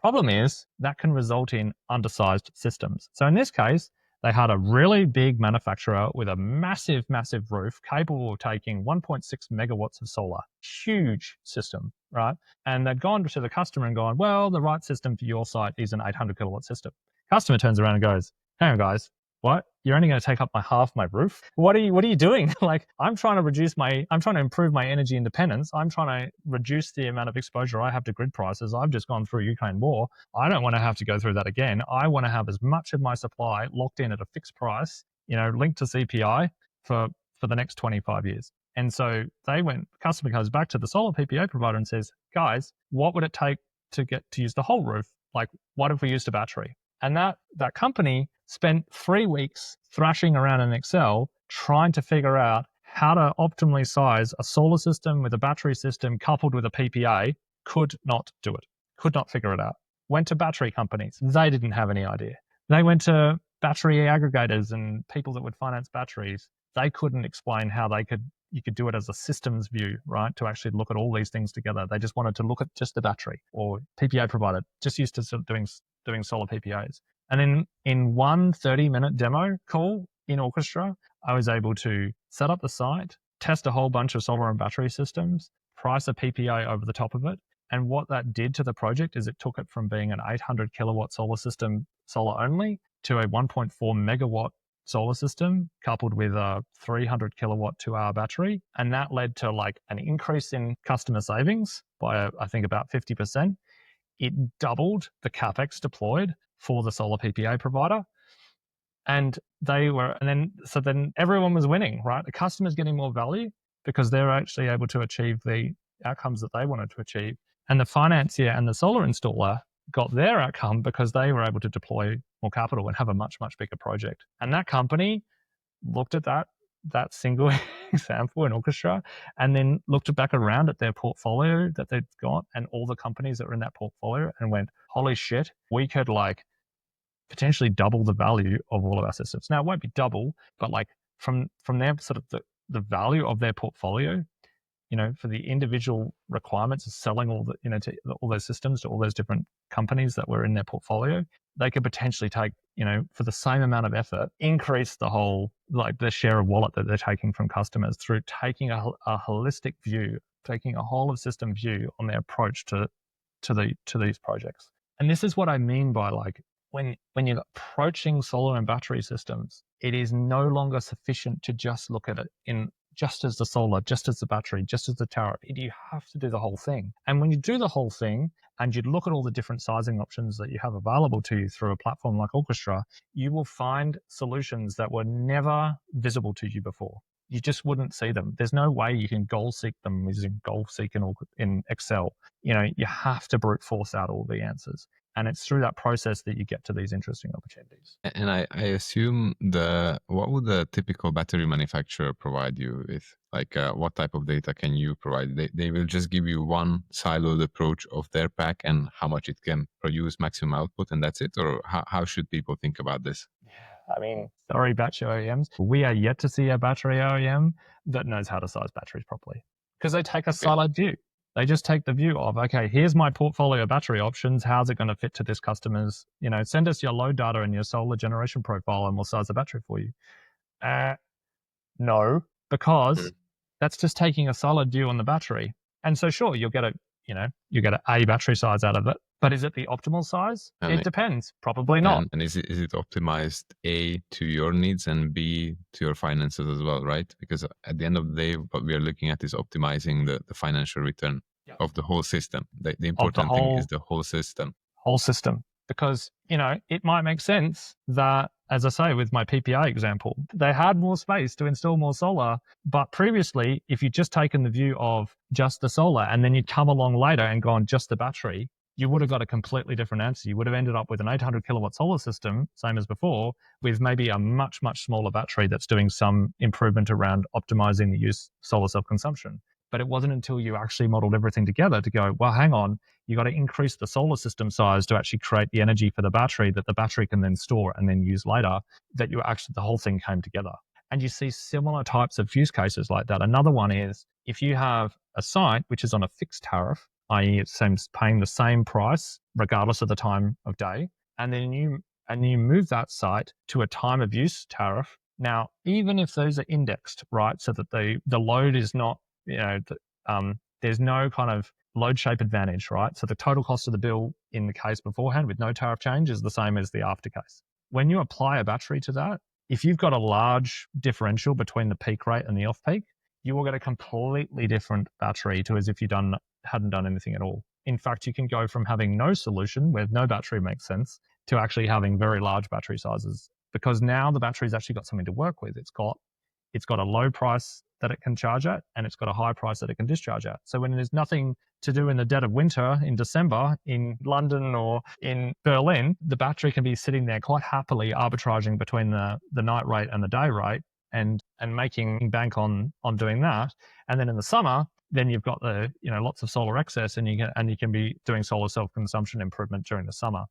Problem is that can result in undersized systems. So in this case, they had a really big manufacturer with a massive, massive roof capable of taking 1.6 megawatts of solar. Huge system, right? And they'd gone to the customer and gone, well, the right system for your site is an 800 kilowatt system. Customer turns around and goes, hang on, guys, what? You're only going to take up half my roof? What are you doing? Like, I'm trying to improve my energy independence. I'm trying to reduce the amount of exposure I have to grid prices. I've just gone through Ukraine war. I don't want to have to go through that again. I want to have as much of my supply locked in at a fixed price, linked to CPI for the next 25 years. And so customer goes back to the solar PPA provider and says, guys, what would it take to get to use the whole roof? Like, what if we used a battery? And that company spent 3 weeks thrashing around in Excel trying to figure out how to optimally size a solar system with a battery system coupled with a PPA. Could not do it. Could not figure it out. Went to battery companies. They didn't have any idea. They went to battery aggregators and people that would finance batteries. They couldn't explain how you could do it as a systems view, right? To actually look at all these things together. They just wanted to look at just the battery, or PPA provider, just used to sort of doing solar PPAs. And then in one 30-minute demo call in Orchestra, I was able to set up the site, test a whole bunch of solar and battery systems, price a PPA over the top of it. And what that did to the project is it took it from being an 800 kilowatt solar system, solar only, to a 1.4 megawatt solar system coupled with a 300 kilowatt 2-hour battery. And that led to like an increase in customer savings by, I think, about 50%. It doubled the CapEx deployed for the solar PPA provider. And then everyone was winning, right? The customer's getting more value because they're actually able to achieve the outcomes that they wanted to achieve. And the financier and the solar installer got their outcome because they were able to deploy more capital and have a much, much bigger project. And that company looked at that single example in Orchestra and then looked back around at their portfolio that they'd got and all the companies that were in that portfolio and went, holy shit, we could like potentially double the value of all of our systems. Now, it won't be double, but like from their sort of the value of their portfolio, for the individual requirements of selling all to all those systems to all those different companies that were in their portfolio, they could potentially take, for the same amount of effort, increase the whole, like the share of wallet that they're taking from customers through taking a holistic view, taking a whole of system view on their approach to these projects. And this is what I mean by like, when you're approaching solar and battery systems, it is no longer sufficient to just look at it in just as the solar, just as the battery, just as the tariff. You have to do the whole thing. And when you do the whole thing and you look at all the different sizing options that you have available to you through a platform like Orchestra, you will find solutions that were never visible to you before. You just wouldn't see them. There's no way you can goal seek them using goal seek in Excel. You have to brute force out all the answers. And it's through that process that you get to these interesting opportunities. And I assume what would the typical battery manufacturer provide you with? Like what type of data can you provide? They will just give you one siloed approach of their pack and how much it can produce maximum output, and that's it? Or how should people think about this? I mean, sorry, battery OEMs. We are yet to see a battery OEM that knows how to size batteries properly because they take a siloed view. They just take the view of, okay, here's my portfolio of battery options. How's it going to fit to this customer's, send us your load data and your solar generation profile and we'll size the battery for you. No, because that's just taking a solid view on the battery. And so sure, you'll get a battery size out of it, but is it the optimal size? It depends. Probably not. And is it optimized A, to your needs, and B, to your finances as well, right? Because at the end of the day, what we are looking at is optimizing the financial return of the whole system. The important thing is the whole system. Whole system. Because, it might make sense that, as I say, with my PPA example, they had more space to install more solar. But previously, if you'd just taken the view of just the solar and then you'd come along later and gone just the battery, you would have got a completely different answer. You would have ended up with an 800 kilowatt solar system, same as before, with maybe a much, much smaller battery that's doing some improvement around optimizing the use of solar self-consumption. But it wasn't until you actually modeled everything together to go, well, hang on, you got to increase the solar system size to actually create the energy for the battery that the battery can then store and then use later, that the whole thing came together. And you see similar types of use cases like that. Another one is if you have a site which is on a fixed tariff, i.e., it's paying the same price regardless of the time of day, and then you move that site to a time of use tariff. Now, even if those are indexed, right, so that the load is not, there's no kind of load shape advantage, right? So the total cost of the bill in the case beforehand with no tariff change is the same as the after case. When you apply a battery to that, if you've got a large differential between the peak rate and the off peak, you will get a completely different battery to as if you hadn't done anything at all. In fact, you can go from having no solution where no battery makes sense to actually having very large battery sizes, because now the battery's actually got something to work with. It's got a low price that it can charge at, and it's got a high price that it can discharge at. So when there's nothing to do in the dead of winter in December in London or in Berlin, the battery can be sitting there quite happily arbitraging between the night rate and the day rate and making bank on doing that. And then in the summer, then you've got the lots of solar excess, and you can be doing solar self-consumption improvement during the summer.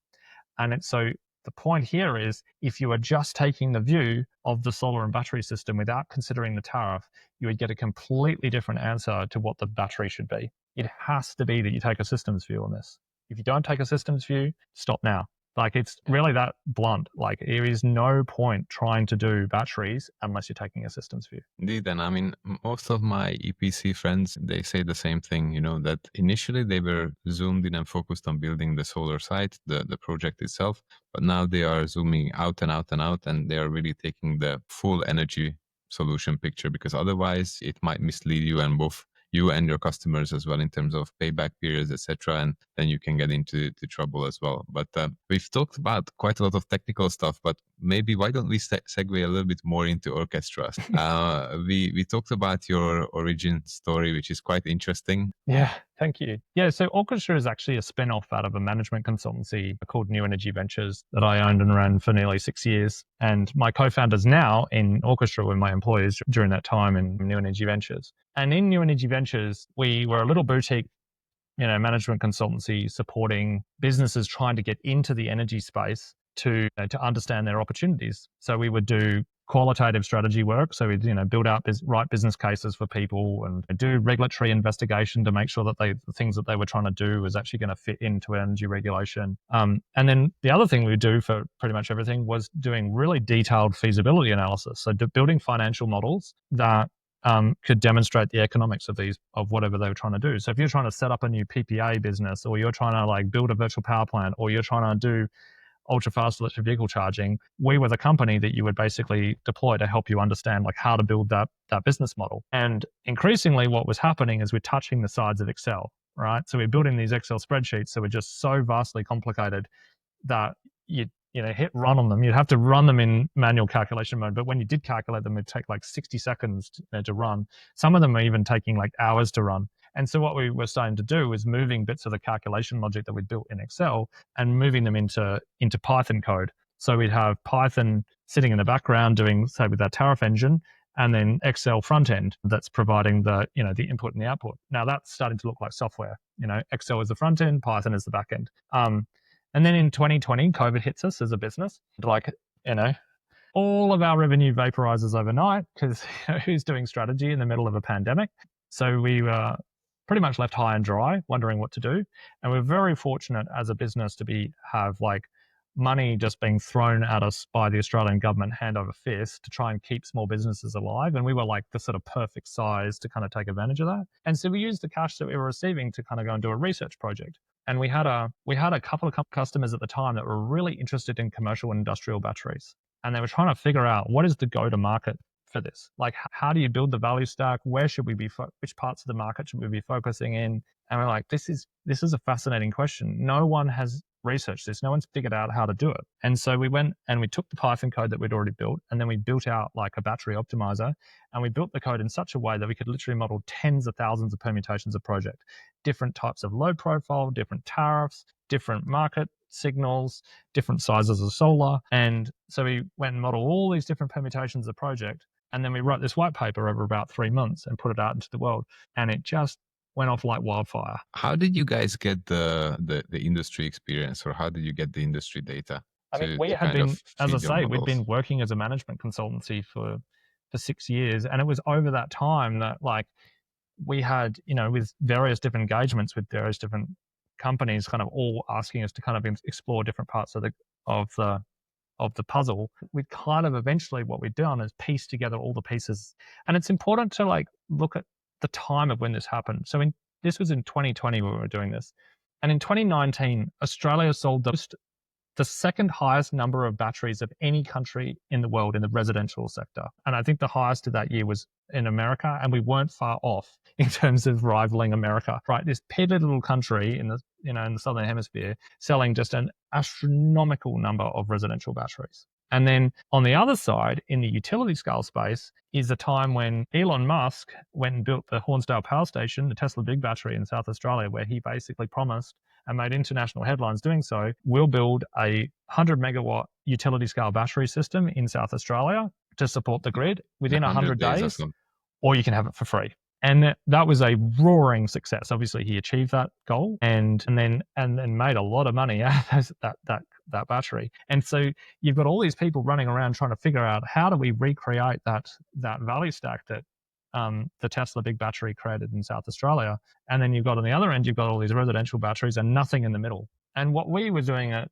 And so the point here is, if you are just taking the view of the solar and battery system without considering the tariff, you would get a completely different answer to what the battery should be. It has to be that you take a systems view on this. If you don't take a systems view, stop now. Like, it's really that blunt. Like, there is no point trying to do batteries unless you're taking a systems view. Indeed. And I mean, most of my EPC friends, they say the same thing, that initially they were zoomed in and focused on building the solar site, the project itself, but now they are zooming out and out and out, and they are really taking the full energy solution picture, because otherwise it might mislead you, and both you and your customers as well, in terms of payback periods, etc. And then you can get into trouble as well. But we've talked about quite a lot of technical stuff, but maybe why don't we segue a little bit more into Orchestra? We talked about your origin story, which is quite interesting. Yeah, thank you. Yeah, so Orchestra is actually a spin-off out of a management consultancy called New Energy Ventures that I owned and ran for nearly 6 years. And my co-founders now in Orchestra were my employees during that time in New Energy Ventures. And in New Energy Ventures, we were a little boutique, management consultancy supporting businesses trying to get into the energy space to understand their opportunities. So we would do qualitative strategy work. So we'd build out write business cases for people and do regulatory investigation to make sure that the things that they were trying to do was actually going to fit into energy regulation. And then the other thing we would do for pretty much everything was doing really detailed feasibility analysis. So building financial models that could demonstrate the economics of whatever they were trying to do. So if you're trying to set up a new PPA business, or you're trying to build a virtual power plant, or you're trying to do ultra fast electric vehicle charging, we were the company that you would basically deploy to help you understand how to build that business model. And increasingly what was happening is we're touching the sides of Excel, right? So we're building these Excel spreadsheets. So we're just so vastly complicated that you hit run on them. You'd have to run them in manual calculation mode. But when you did calculate them, it'd take 60 seconds to run. Some of them are even taking hours to run. And so what we were starting to do was moving bits of the calculation logic that we'd built in Excel and moving them into Python code. So we'd have Python sitting in the background doing, say, with our Tariff engine, and then Excel front end that's providing the input and the output. Now that's starting to look like software. Excel is the front end, Python is the back end. And then in 2020, COVID hits us as a business. All of our revenue vaporizes overnight because who's doing strategy in the middle of a pandemic? So we were pretty much left high and dry, wondering what to do. And we're very fortunate as a business to have money just being thrown at us by the Australian government hand over fist to try and keep small businesses alive. And we were the sort of perfect size to kind of take advantage of that. And so we used the cash that we were receiving to kind of go and do a research project. And we had a couple of customers at the time that were really interested in commercial and industrial batteries. And they were trying to figure out, what is the go-to-market for this? How do you build the value stack? Where should we be? Which parts of the market should we be focusing in? And we're this is a fascinating question. No one has researched this. No one's figured out how to do it. And so we went and we took the Python code that we'd already built, and then we built out a battery optimizer, and we built the code in such a way that we could literally model tens of thousands of permutations of project, different types of load profile, different tariffs, different market signals, different sizes of solar. And so we went and modeled all these different permutations of project. And then we wrote this white paper over about 3 months and put it out into the world. And it just went off like wildfire. How did you guys get the industry experience, or how did you get the industry data? I mean, we had been, as I say, we'd been working as a management consultancy for for 6 years. And it was over that time that like we had, with various different engagements with various different companies, kind of all asking us to kind of explore different parts of the puzzle. We kind of eventually what we've done is piece together all the pieces. And it's important to like look at the time of when this happened. So this was in 2020 when we were doing this. And in 2019, Australia sold the second highest number of batteries of any country in the world in the residential sector. And I think the highest of that year was in America, and we weren't far off in terms of rivaling America, right? This piddly little country in the Southern Hemisphere selling just an astronomical number of residential batteries. And then on the other side, in the utility scale space, is the time when Elon Musk went and built the Hornsdale Power Station, the Tesla Big Battery in South Australia, where he basically promised and made international headlines doing so, we'll build a 100 megawatt utility scale battery system in South Australia to support the grid within 100 days, or you can have it for free. And that was a roaring success. Obviously, he achieved that goal and then made a lot of money out of that battery. And so you've got all these people running around trying to figure out how do we recreate that value stack that the Tesla Big Battery created in South Australia. And then you've got on the other end, you've got all these residential batteries and nothing in the middle. And what we were doing at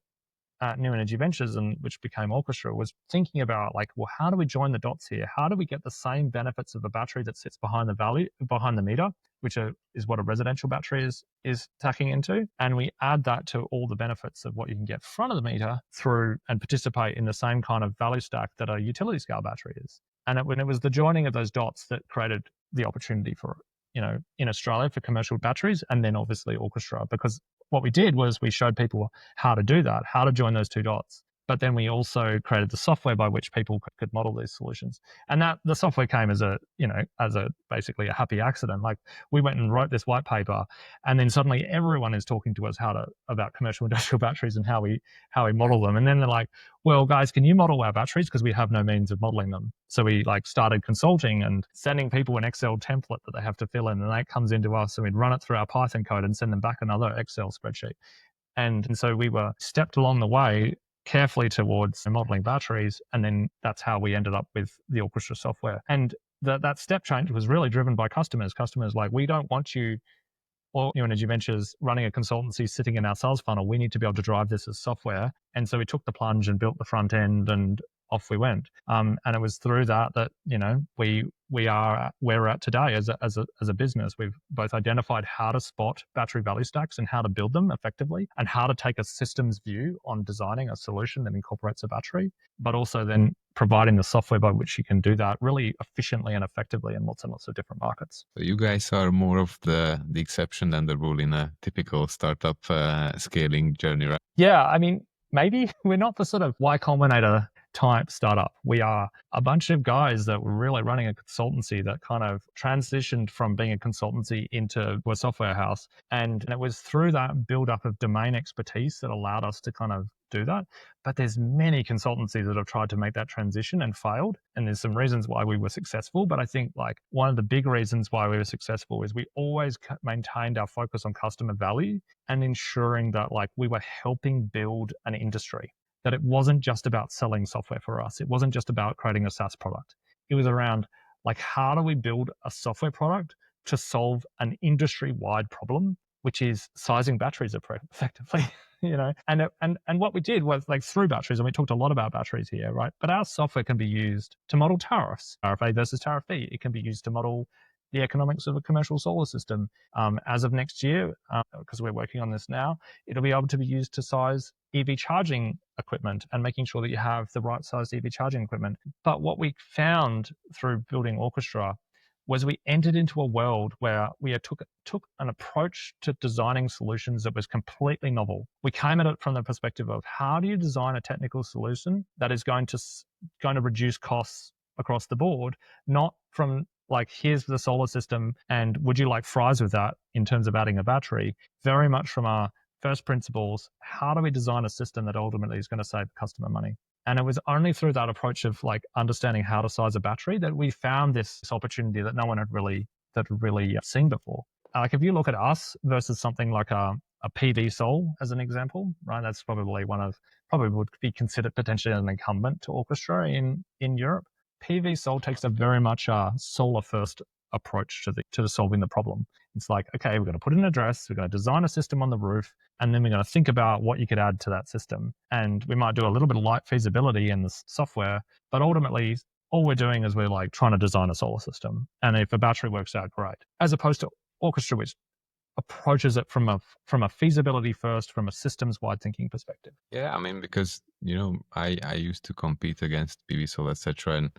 New Energy Ventures, and which became Orchestra, was thinking about like, well, how do we join the dots here? How do we get the same benefits of a battery that sits behind the meter, which is what a residential battery is tacking into, and we add that to all the benefits of what you can get front of the meter through and participate in the same kind of value stack that a utility scale battery is. And it was the joining of those dots that created the opportunity for, in Australia for commercial batteries, and then obviously Orchestra, because what we did was we showed people how to do that, how to join those two dots. But then we also created the software by which people could model these solutions. And that the software came as basically a happy accident. Like we went and wrote this white paper, and then suddenly everyone is talking to us about commercial industrial batteries and how we model them. And then they're like, well, guys, can you model our batteries? Because we have no means of modeling them. So we like started consulting and sending people an Excel template that they have to fill in, and that comes into us, and we'd run it through our Python code and send them back another Excel spreadsheet. And so we were stepped along the way carefully towards modeling batteries, and then that's how we ended up with the Orchestra software. And that step change was really driven by customers. Customers like, we don't want you or New Energy Ventures running a consultancy sitting in our sales funnel. We need to be able to drive this as software. And so we took the plunge and built the front end, and off we went. And it was through that we are where we're at today as a business. We've both identified how to spot battery value stacks and how to build them effectively, and how to take a systems view on designing a solution that incorporates a battery, but also then providing the software by which you can do that really efficiently and effectively in lots and lots of different markets. So you guys are more of the exception than the rule in a typical startup scaling journey, right? Yeah, I mean, maybe we're not the sort of Y Combinator type startup. We are a bunch of guys that were really running a consultancy that kind of transitioned from being a consultancy into a software house. And it was through that build-up of domain expertise that allowed us to kind of do that. But there's many consultancies that have tried to make that transition and failed. And there's some reasons why we were successful. But I think like one of the big reasons why we were successful is we always maintained our focus on customer value and ensuring that like we were helping build an industry. That it wasn't just about selling software for us. It wasn't just about creating a SaaS product. It was around like, how do we build a software product to solve an industry-wide problem, which is sizing batteries effectively, And what we did was like through batteries, and we talked a lot about batteries here, right? But our software can be used to model tariffs, Tariff A versus Tariff B. It can be used to model the economics of a commercial solar system. As of next year, because we're working on this now, it'll be able to be used to size EV charging equipment and making sure that you have the right size EV charging equipment. But what we found through building Orchestra was we entered into a world where we took an approach to designing solutions that was completely novel. We came at it from the perspective of how do you design a technical solution that is going to reduce costs across the board, not from like, here's the solar system and would you like fries with that in terms of adding a battery. Very much from our first principles, how do we design a system that ultimately is going to save customer money? And it was only through that approach of like understanding how to size a battery that we found this opportunity that no one had really seen before. Like if you look at us versus something like a PV Sol as an example, right? That's probably would be considered potentially an incumbent to Orchestra in Europe. PV Sol takes a very much solar first approach to solving the problem. It's like, okay, we're going to put in an address, we're going to design a system on the roof, and then we're going to think about what you could add to that system. And we might do a little bit of light feasibility in the software, but ultimately all we're doing is we're like trying to design a solar system. And if a battery works out, great. As opposed to Orchestra, which approaches it from a feasibility first, from a systems wide thinking perspective. Yeah, I mean, because I used to compete against PV Sol, etc. And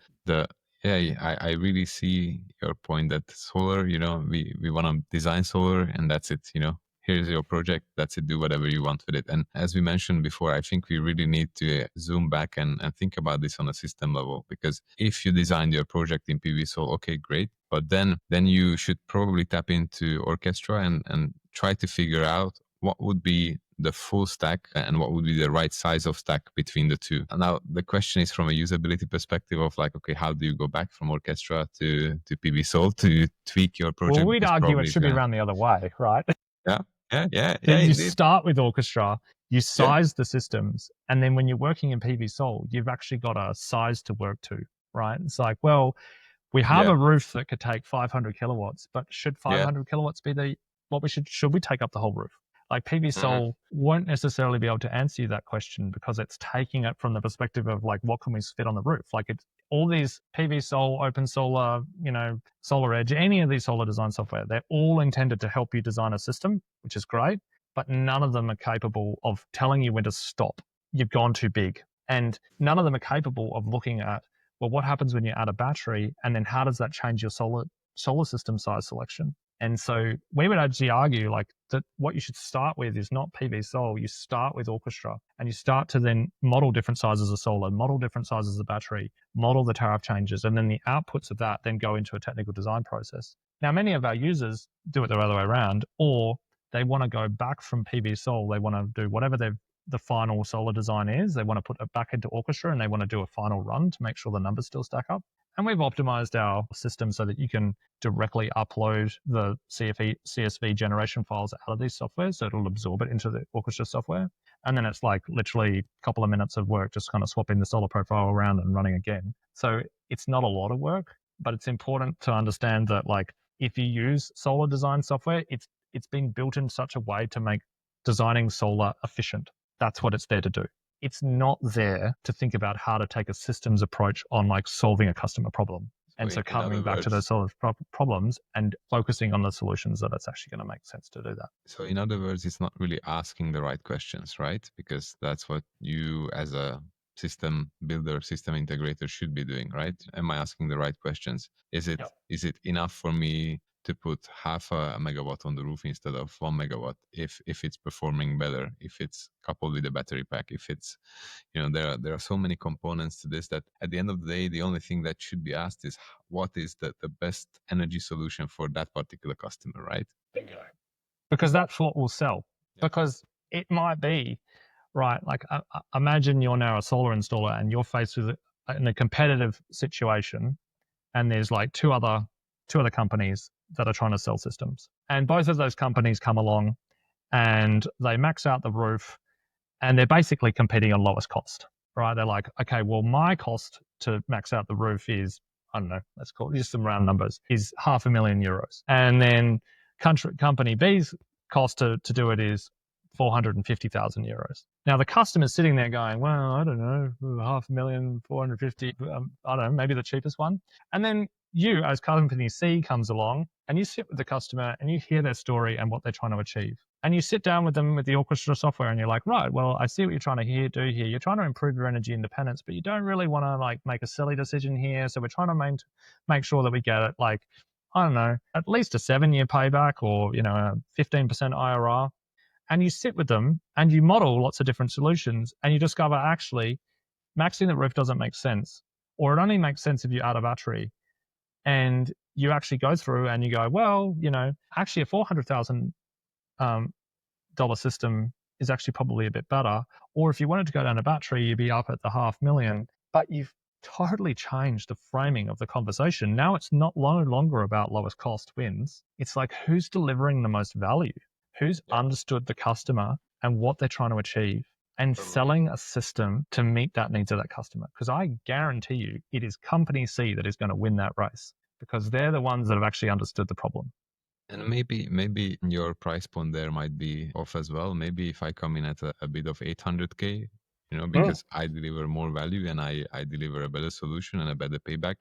I really see your point that solar, we want to design solar and that's it, here's your project, that's it, do whatever you want with it. And as we mentioned before, I think we really need to zoom back and think about this on a system level, because if you designed your project in PV Sol, okay, great. But then you should probably tap into Orchestra and try to figure out what would be the full stack and what would be the right size of stack between the two. And now the question is from a usability perspective of like, okay, how do you go back from Orchestra to PV Sol to tweak your project? Well, we'd argue it should be around the other way, right? Yeah. You start with Orchestra, you size the systems, and then when you're working in PV Sol, you've actually got a size to work to, right? It's like, well, we have a roof that could take 500 kilowatts, but should 500 kilowatts be what we should we take up the whole roof? Like PV Sol won't necessarily be able to answer you that question because it's taking it from the perspective of like, what can we fit on the roof? Like it's all these PV Sol, Open Solar, Solar Edge, any of these solar design software, they're all intended to help you design a system, which is great, but none of them are capable of telling you when to stop. You've gone too big. And none of them are capable of looking at, well, what happens when you add a battery? And then how does that change your solar system size selection? And so we would actually argue like that what you should start with is not PV Sol. You start with Orchestra and you start to then model different sizes of solar, model different sizes of battery, model the tariff changes, and then the outputs of that then go into a technical design process. Now, many of our users do it the other way around, or they want to go back from PV Sol. They want to do whatever the final solar design is. They want to put it back into Orchestra and they want to do a final run to make sure the numbers still stack up. And we've optimized our system so that you can directly upload the CSV generation files out of these softwares. So it'll absorb it into the Orchestra software. And then it's like literally a couple of minutes of work, just kind of swapping the solar profile around and running again. So it's not a lot of work, but it's important to understand that like if you use solar design software, it's been built in such a way to make designing solar efficient. That's what it's there to do. It's not there to think about how to take a systems approach on like solving a customer problem. And so coming back to those sort of problems and focusing on the solutions that it's actually going to make sense to do that. So in other words, it's not really asking the right questions, right? Because that's what you as a system builder, system integrator should be doing, right? Am I asking the right questions? Is it enough for me to put half a megawatt on the roof instead of 1 megawatt if it's performing better, if it's coupled with a battery pack, if it's there are so many components to this that at the end of the day the only thing that should be asked is what is the best energy solution for that particular customer, right? Bingo. Because that's what will sell. Because it might be right, like imagine you're now a solar installer and you're faced with in a competitive situation and there's like two other companies that are trying to sell systems. And both of those companies come along and they max out the roof and they're basically competing on lowest cost, right? They're like, okay, well, my cost to max out the roof is, I don't know, let's call it just some round numbers, is €500,000. And then company B's cost to do it is €450,000. Now the customer's sitting there going, well, I don't know, 500,000, 450, I don't know, maybe the cheapest one. And then you as company C comes along and you sit with the customer and you hear their story and what they're trying to achieve. And you sit down with them with the Orchestra software and you're like, right, well, I see what you're trying to do here. You're trying to improve your energy independence, but you don't really want to like make a silly decision here. So we're trying to make sure that we get it like, I don't know, at least a 7-year payback or, a 15% IRR. And you sit with them and you model lots of different solutions and you discover actually maxing the roof doesn't make sense, or it only makes sense if you add a battery. And you actually go through and you go, well, actually a $400,000 system is actually probably a bit better. Or if you wanted to go down a battery, you'd be up at the 500,000. But you've totally changed the framing of the conversation. Now it's no longer about lowest cost wins. It's like who's delivering the most value, who's understood the customer and what they're trying to achieve. and selling a system to meet that needs of that customer. Because I guarantee you, it is company C that is going to win that race because they're the ones that have actually understood the problem. And maybe your price point there might be off as well. Maybe if I come in at a bit of 800K, because I deliver more value and I deliver a better solution and a better payback,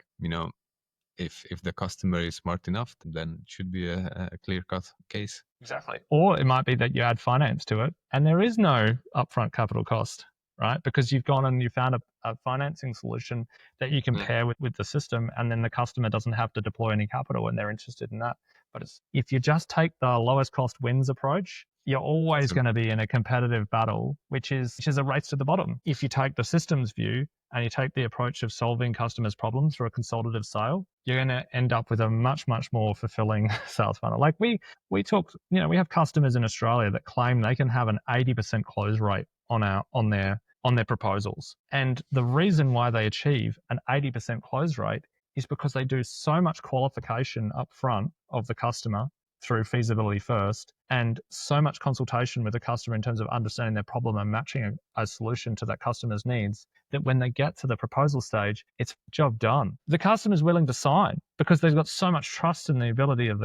if the customer is smart enough, then it should be a clear-cut case. Exactly. Or it might be that you add finance to it and there is no upfront capital cost, right? Because you've gone and you found a financing solution that you can pair with the system, and then the customer doesn't have to deploy any capital and they're interested in that. But if you just take the lowest cost wins approach, you're always going to be in a competitive battle, which is a race to the bottom. If you take the systems view and you take the approach of solving customers' problems through a consultative sale, you're going to end up with a much, much more fulfilling sales funnel. Like we talk, we have customers in Australia that claim they can have an 80% close rate on their proposals. And the reason why they achieve an 80% close rate is because they do so much qualification up front of the customer through feasibility first, and so much consultation with the customer in terms of understanding their problem and matching a solution to that customer's needs, that when they get to the proposal stage, it's job done. The customer's willing to sign because they've got so much trust in the ability of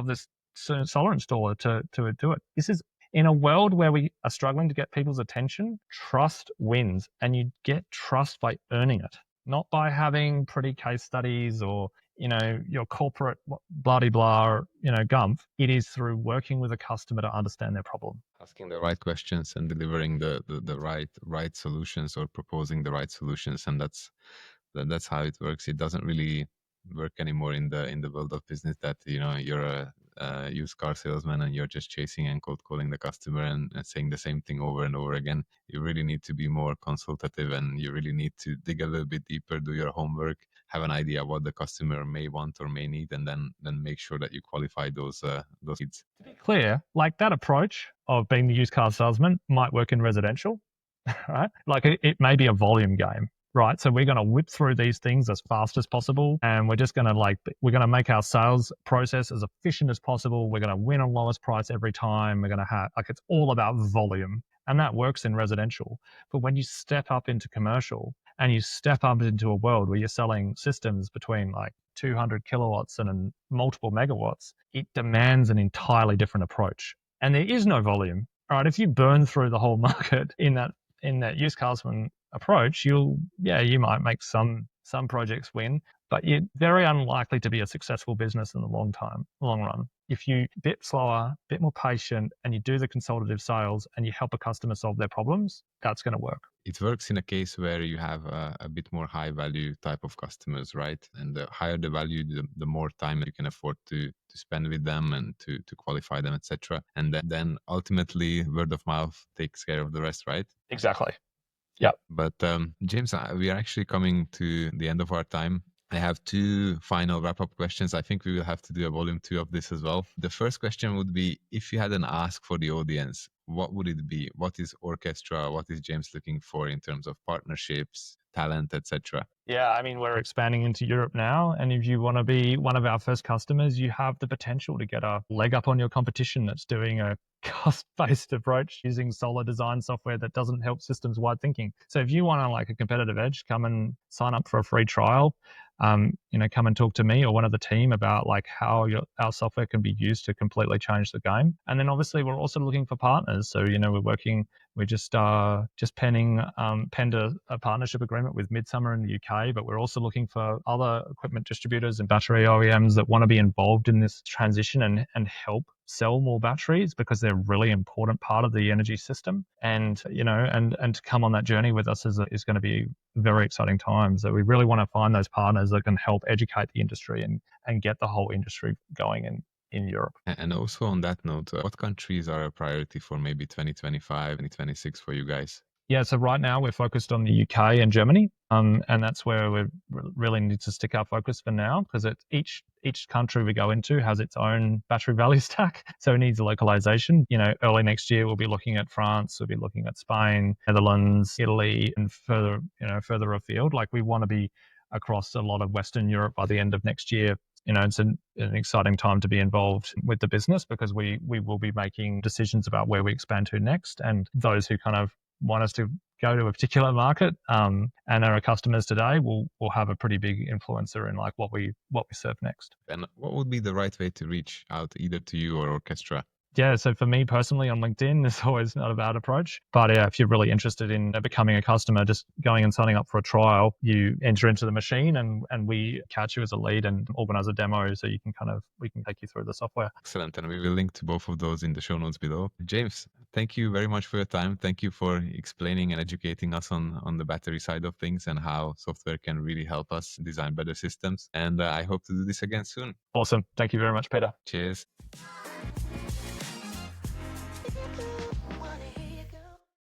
this solar installer to do it. This is in a world where we are struggling to get people's attention. Trust wins, and you get trust by earning it, not by having pretty case studies or your corporate blah-de-blah, gumph. It is through working with a customer to understand their problem. Asking the right questions and delivering the right solutions, or proposing the right solutions. And that's how it works. It doesn't really work anymore in the world of business that, you're a used car salesman and you're just chasing and cold calling the customer and saying the same thing over and over again. You really need to be more consultative, and you really need to dig a little bit deeper, do your homework, have an idea what the customer may want or may need, and then make sure that you qualify those needs. To be clear, like that approach of being the used car salesman might work in residential, right? Like it may be a volume game, right? So we're going to whip through these things as fast as possible, and we're just going to make our sales process as efficient as possible. We're going to win on lowest price every time. We're going to have, it's all about volume, and that works in residential. But when you step up into commercial and you step up into a world where you're selling systems between 200 kilowatts and multiple megawatts, it demands an entirely different approach. And there is no volume, right? If you burn through the whole market in that used car salesman approach, you might make some projects win, but you're very unlikely to be a successful business in the long run. If you a bit slower, a bit more patient, and you do the consultative sales and you help a customer solve their problems, that's going to work. It works in a case where you have a bit more high value type of customers, right? And the higher the value, the more time you can afford to spend with them and to qualify them, etc. And then ultimately word of mouth takes care of the rest, right? Exactly. Yeah. But James, we are actually coming to the end of our time. I have two final wrap-up questions. I think we will have to do a volume 2 of this as well. The first question would be, if you had an ask for the audience, what would it be? What is Orchestra? What is James looking for in terms of partnerships, talent, etc.? Yeah, we're expanding into Europe now, and if you want to be one of our first customers, you have the potential to get a leg up on your competition that's doing a cost-based approach using solar design software that doesn't help systems-wide thinking. So if you want a competitive edge, come and sign up for a free trial. Come and talk to me or one of the team about how our software can be used to completely change the game. And then obviously we're also looking for partners. So we're just penned a partnership agreement with Midsummer in the UK, but we're also looking for other equipment distributors and battery OEMs that want to be involved in this transition and help sell more batteries, because they're a really important part of the energy system. And to come on that journey with us is going to be very exciting times. So we really want to find those partners that can help educate the industry and get the whole industry going in Europe. And also on that note, what countries are a priority for maybe 2025, 2026 for you guys? Yeah, so right now we're focused on the UK and Germany, and that's where we really need to stick our focus for now, because each country we go into has its own battery value stack, so it needs localization. Early next year we'll be looking at France, we'll be looking at Spain, Netherlands, Italy, and further afield. We want to be across a lot of Western Europe by the end of next year. it's an exciting time to be involved with the business, because we will be making decisions about where we expand to next. And those who kind of want us to go to a particular market and are our customers today will have a pretty big influencer in like what we serve next. And what would be the right way to reach out either to you or Orchestra? Yeah, so for me personally on LinkedIn is always not a bad approach. But yeah, if you're really interested in becoming a customer, just going and signing up for a trial, you enter into the machine and we catch you as a lead and organize a demo so you can we can take you through the software. Excellent. And we will link to both of those in the show notes below. James, thank you very much for your time. Thank you for explaining and educating us on the battery side of things and how software can really help us design better systems. And I hope to do this again soon. Awesome. Thank you very much, Peter. Cheers.